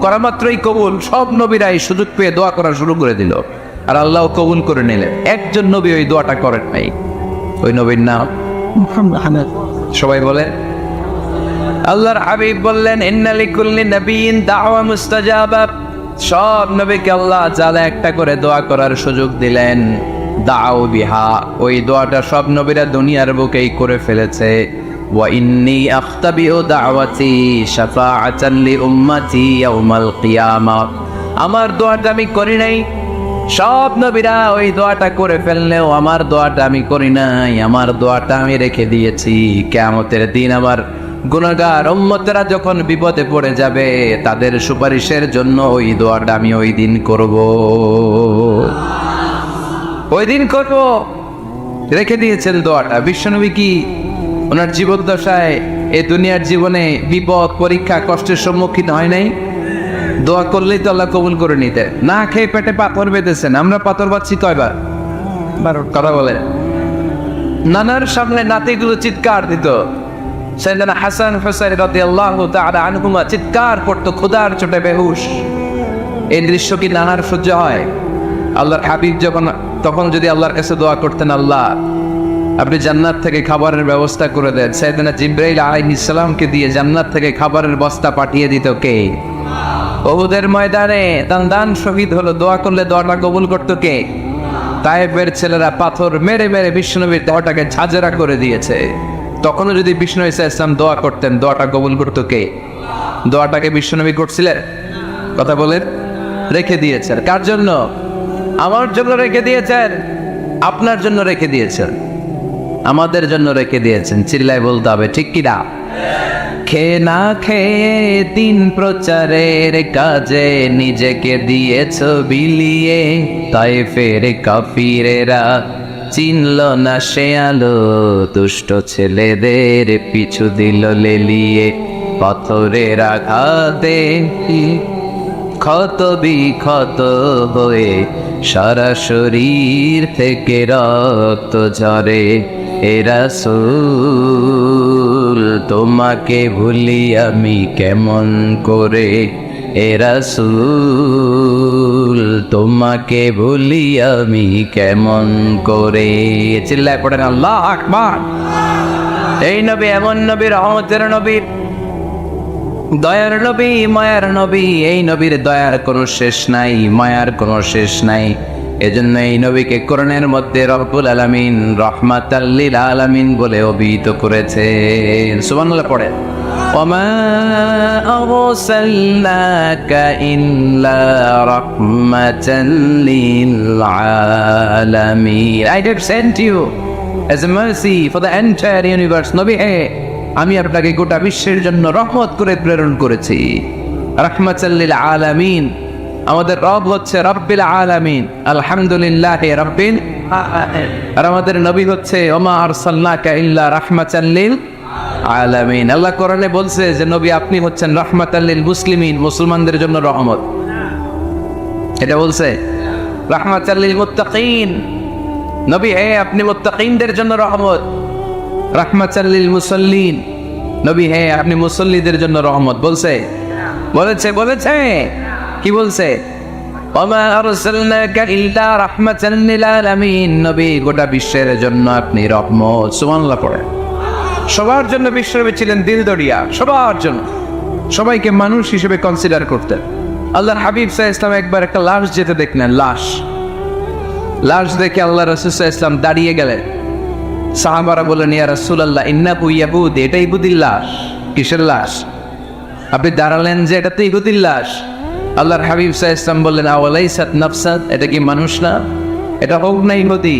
করা মাত্রই কবুল। সব নবীরা এই সুযোগ পেয়ে দোয়া করা শুরু করে দিল, আর আল্লাহ কবুল করে নিলেন। একজন নবী ওই দোয়াটা করেন নাই। ওই নবীর নাম মুহাম্মদ। সবাই বলে আল্লাহর হাবিব বললেন, ইন্না লিকুল্লি নাবিয়্যিন দাওয়া মুস্তাজাবা। সব নবীকে আল্লাহ তাআলা একটা করে দোয়া করার সুযোগ দিলেন। দাও বিহা, ওই দোয়াটা সব নবীরা দুনিয়ার বুকেই করে ফেলেছে। ওয়া ইন্নী আখতাবিউ দাওয়াতি শাফাআতান লি উম্মতি ইয়াউমাল কিয়ামা। আমার দোয়াটা আমি করি নাই, সব নবীরা ওই দোয়াটা করে ফেললেও আমার দোয়াটা আমি করি নাই। আমার দোয়াটা আমি রেখে দিয়েছি, কিয়ামতের দিন আমার গুনাহগার উম্মতেরা যখন বিপদে পড়ে যাবে তাদের সুপারিশের জন্য ওই দোয়াটা আমি ওই দিন করব, ওই দিন করব। রেখে দিয়েছেন দোয়াটা। বিশ্বনবী কি ওনার জীবদ্দশায় এই দুনিয়ার জীবনে বিপদ, পরীক্ষা, কষ্টের সম্মুখীন হয় নাই? দোয়া করলেই তো আল্লাহ কবুল করে নিতে। না খেয়ে পেটে পাথর বেঁধেছেন, আমরা পাথর পাচ্ছি কয়বার? 12। কথা বলে নানার সামনে নাতিগুলো চিৎকার দিত। সাইয়েদনা হাসান হুসাইন রাদিয়াল্লাহু তাআলা আনহুমা চিৎকার করতো, ক্ষুধার চোটে বেহুশ। এই দৃশ্য কি নানার সহ্য হয়? আল্লাহর হাবিব তখন যদি আল্লাহর কাছে দোয়া করতেন, আল্লাহ আপনি জান্নাত থেকে খাবারের ব্যবস্থা করে দেন, সাইয়েদনা জিবরাইল আলাইহিস সালামকে দিয়ে জান্নাত থেকে খাবারের বস্তা পাঠিয়ে দিত কে? উহুদের ময়দানে দান শহীদ হলো, দোয়া করলে দোয়াটা কবুল করতো কে? তায়েফের ছেলেরা পাথর মেরে মেরে বিষ্ণুনবীর দেহটাকে ঝাঁঝরা করে দিয়েছে। তখনও যদি বিষ্ণু ঈসা ইসলাম দোয়া করতেন, দোয়াটা কবুল করতো কে? দোয়াটাকে বিষ্ণুনবী করছিলেন? কথা বলেন। রেখে দিয়েছেন কার জন্য? আমার জন্য রেখে দিয়েছেন, আপনার জন্য রেখে দিয়েছেন, আমাদের জন্য রেখে দিয়েছেন। চিল্লায় বলতে হবে ঠিক কিনা? খেয়ে না খেয়ে দিন প্রচারের কাজে নিজেকে দিয়েছ বিলিয়ে, তায়েফের কাফিরেরা চিনল না সে আলো, দুষ্ট ছেলেদের পিছু দিল লেলিয়ে, পাথরের আঘাতে ক্ষত বিক্ষত হয়ে সারা শরীর থেকে রক্ত ঝরে। এ রাসূল তোমাকে ভুলি আমি কেমন করে, এ রাসূল তোমাকে ভুলি আমি কেমন করে। চিল্লায় পড়েন আল্লাহু আকবার। এই নবী এমন নবী, রহমতের নবী, দয়ার নবী, মায়ার নবী। এই নবীর দয়ার কোনো শেষ নাই, মায়ার কোনো শেষ নাই। এজন্য এই নবীকে কোরআনের মধ্যে রব্বুল আলামিন রাহমাতাল লিল আলামিন বলে অভিহিত করেছেন। সুবহানাল্লাহ পড়েন। ওয়ামা আরসালনাকা ইল্লা রাহমাতাল লিল আলামিন। I have sent you as a mercy for the entire universe. নবী হে, আমি আপনাকে গোটা বিশ্বের জন্য রহমত করে প্রেরণ করেছি। রাহমাতাল লিল আলামিন, আমাদের রব হচ্ছে রব্বিল আলামিন, আলহামদুলিল্লাহি রাব্বিল আলামিন। আর আমাদের নবী হচ্ছে ওমা আরসালনাকা ইল্লা রাহমাতাল লিল আলামিন। আল্লাহ কোরআনে বলছে যে নবী আপনি হচ্ছেন রাহমাতাল লিল মুসলিমিন, মুসলমানদের জন্য রহমত। এটা বলছে রাহমাতাল লিল মুত্তাকিন, নবী হে আপনি মুত্তাকিনদের জন্য রহমত। রাহমাতাল লিল মুসাল্লিন, নবী হে আপনি মুসল্লিদের জন্য রহমত। বলছে বলেছে বলেছে কি বলছে? ওমা আরসালনাকা ইল্লা রাহমাতাল লিল আলামিন, নবী গোটা বিশ্বের জন্য আপনি রহমত। সুবহানাল্লাহ পড়ে। সবার জন্য বিশ্বনবী ছিলেন দিলদরিয়া, সবার জন্য, সবাইকে মানুষ হিসেবে কনসিডার করতেন। আল্লাহর হাবিব সাল্লাল্লাহু আলাইহি ওয়াসাল্লাম একবার একটা লাশ যেতে দেখলেন, লাশ দেখে আল্লাহ রাসূল সাল্লাল্লাহু আলাইহি ওয়াসাল্লাম দাঁড়িয়ে গেলেন। সাহাবারা বললেন ইয়া রাসূলুল্লাহ ইন্নাহু ইয়াহুদ, এটা ইহুদির লাশ। কিসের লাশ? আপনি দাঁড়ালেন যে এটা তো ইহুদির লাশ। আল্লাহর হাবিব সাল্লাল্লাহু আলাইহি ওয়াসাল্লাম বললেন আওয়ালাইসাত নাফসাত, এটা কি মানুষ না? এটা হোক না ইহুদি,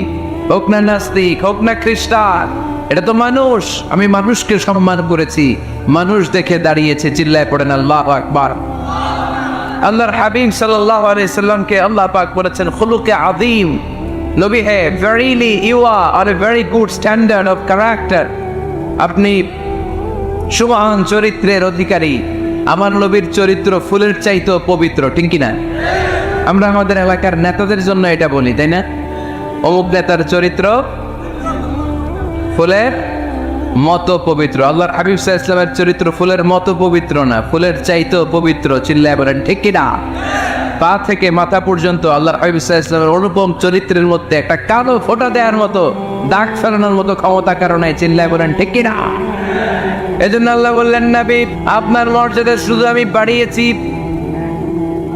হোক না নাস্তিক, হোক না খ্রিস্টান, এটা তো মানুষ। আমি মানুষকে সম্মান করেছি, মানুষ দেখে দাঁড়িয়েছে। চিল্লায় পড়েন আল্লাহু আকবার। আল্লাহর হাবিব সাল্লাল্লাহু আলাইহি সাল্লামকে আল্লাহ পাক বলেছেন খুলুকে আযীম। নবী হে, verily you are a very good standard of character, আপনি সুমহান চরিত্রের অধিকারী। আমার নবীর চরিত্র ফুলের চাইতেও পবিত্র, ঠিক কিনা? আমরা আমাদের এলাকার নেতাদের জন্য এটা বলি, তাই না? অমুক নেতার চরিত্র ফুলের মতো পবিত্র। আল্লাহর হাবিব সাল্লাল্লাহু আলাইহি ওয়াসাল্লামের চরিত্র ফুলের মতো পবিত্র না, ফুলের চাইতেও পবিত্র। চিল্লায় বলেন ঠিক কিনা? পা থেকে মাথা পর্যন্ত আল্লাহর হাবিব সাল্লাল্লাহু আলাইহি ওয়াসাল্লামের অনুপম চরিত্রের মধ্যে একটা কালো ফোঁটা দেওয়ার মতো, দাগ ফেলানোর মতো ক্ষমতা কারণে। চিল্লায় বলেন ঠিক কিনা? এজন্য আল্লাহ বললেন নবী আপনার মর্যাদা শুধু আমি বাড়িয়েছি,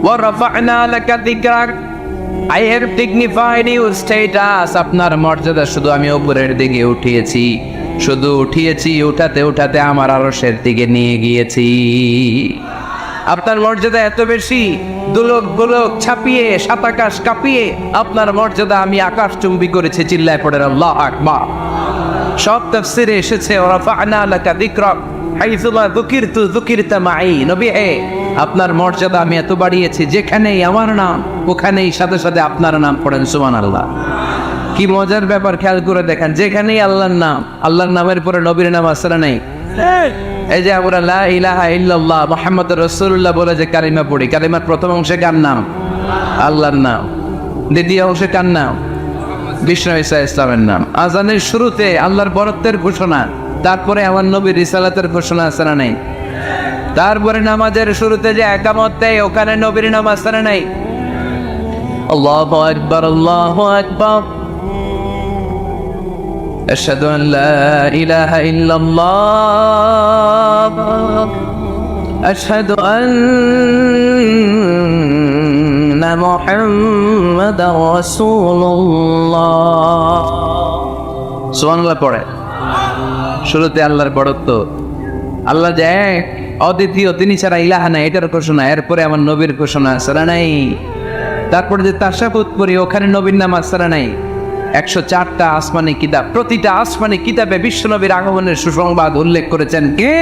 ওয়া রাফা'না লাকা যিকরাক, I have dignified your status, আপনার মর্যাদা শুধু আমি উপরের দিকে উঠিয়েছি, শুধু উঠিয়েছি, উঠাতে উঠাতে আমার আরশের দিকে নিয়ে গিয়েছি। আপনার মর্যাদা এত বেশি, দুলক গোলক ছাপিয়ে, সাত আকাশ কাঁপিয়ে আপনার মর্যাদা আমি আকাশ চুম্বি করেছি। চিল্লায় পড়েন আল্লাহু আকবার। সব তাফসীরে এসেছে ওয়া রাফা'না লাকা যিকরাক হাইসুমা যুকিরতু যুকিরতা মাই। নবী হে, আপনার মর্যাদা আমি এত বাড়িয়েছি, যেখানেই আমার নাম ওখানেই সাথে সাথে আপনার নাম। পড়েন সুবহানাল্লাহ। কি মজার ব্যাপার, খেয়াল করে দেখেন, যেখানেই আল্লাহর নাম, আল্লাহর নামের পরে নবীর নাম আছে না নাই? এই যে আমরা লা ইলাহা ইল্লাল্লাহ মুহাম্মাদুর রাসূলুল্লাহ বলে যে কালিমা পড়ি, কালিমার প্রথম অংশে কার নাম? আল্লাহর নাম। দ্বিতীয় অংশে কার নাম? বিষ্ণু ঈসা ইসলামের নাম। আজানের শুরুতে আল্লাহর বরত্বের ঘোষণা, তারপরে আমার নবীর রিসালাতের ঘোষণা আছে না নাই? তারপরে নামাজের শুরুতে যে একামত দেয়, ওখানে নবীর নাম আছে না নাই? আল্লাহু আকবার, আল্লাহু আকবার, আশহাদু আন লা ইলাহা ইল্লাল্লাহ, আশহাদু আন্না মুহাম্মাদার রাসূলুল্লাহ। সুবহানাল্লাহ পড়ে। শুরুতে আল্লাহর বড়ত্ব, আল্লাহ যে এক, অদ্বিতীয়, তিনি ছাড়া ইলাহা নাই, এটার ঘোষণা। এরপরে আমার নবীর ঘোষণা আসরা নাই। তারপরে যে তাশাহুদ পড়ি, ওখানে নবীর নাম আসরা নাই। 104টা আসমানি কিতাব, প্রতিটা আসমানি কিতাবে বিশ্বনবীর আগমনের সুসংবাদ উল্লেখ করেছেন কে?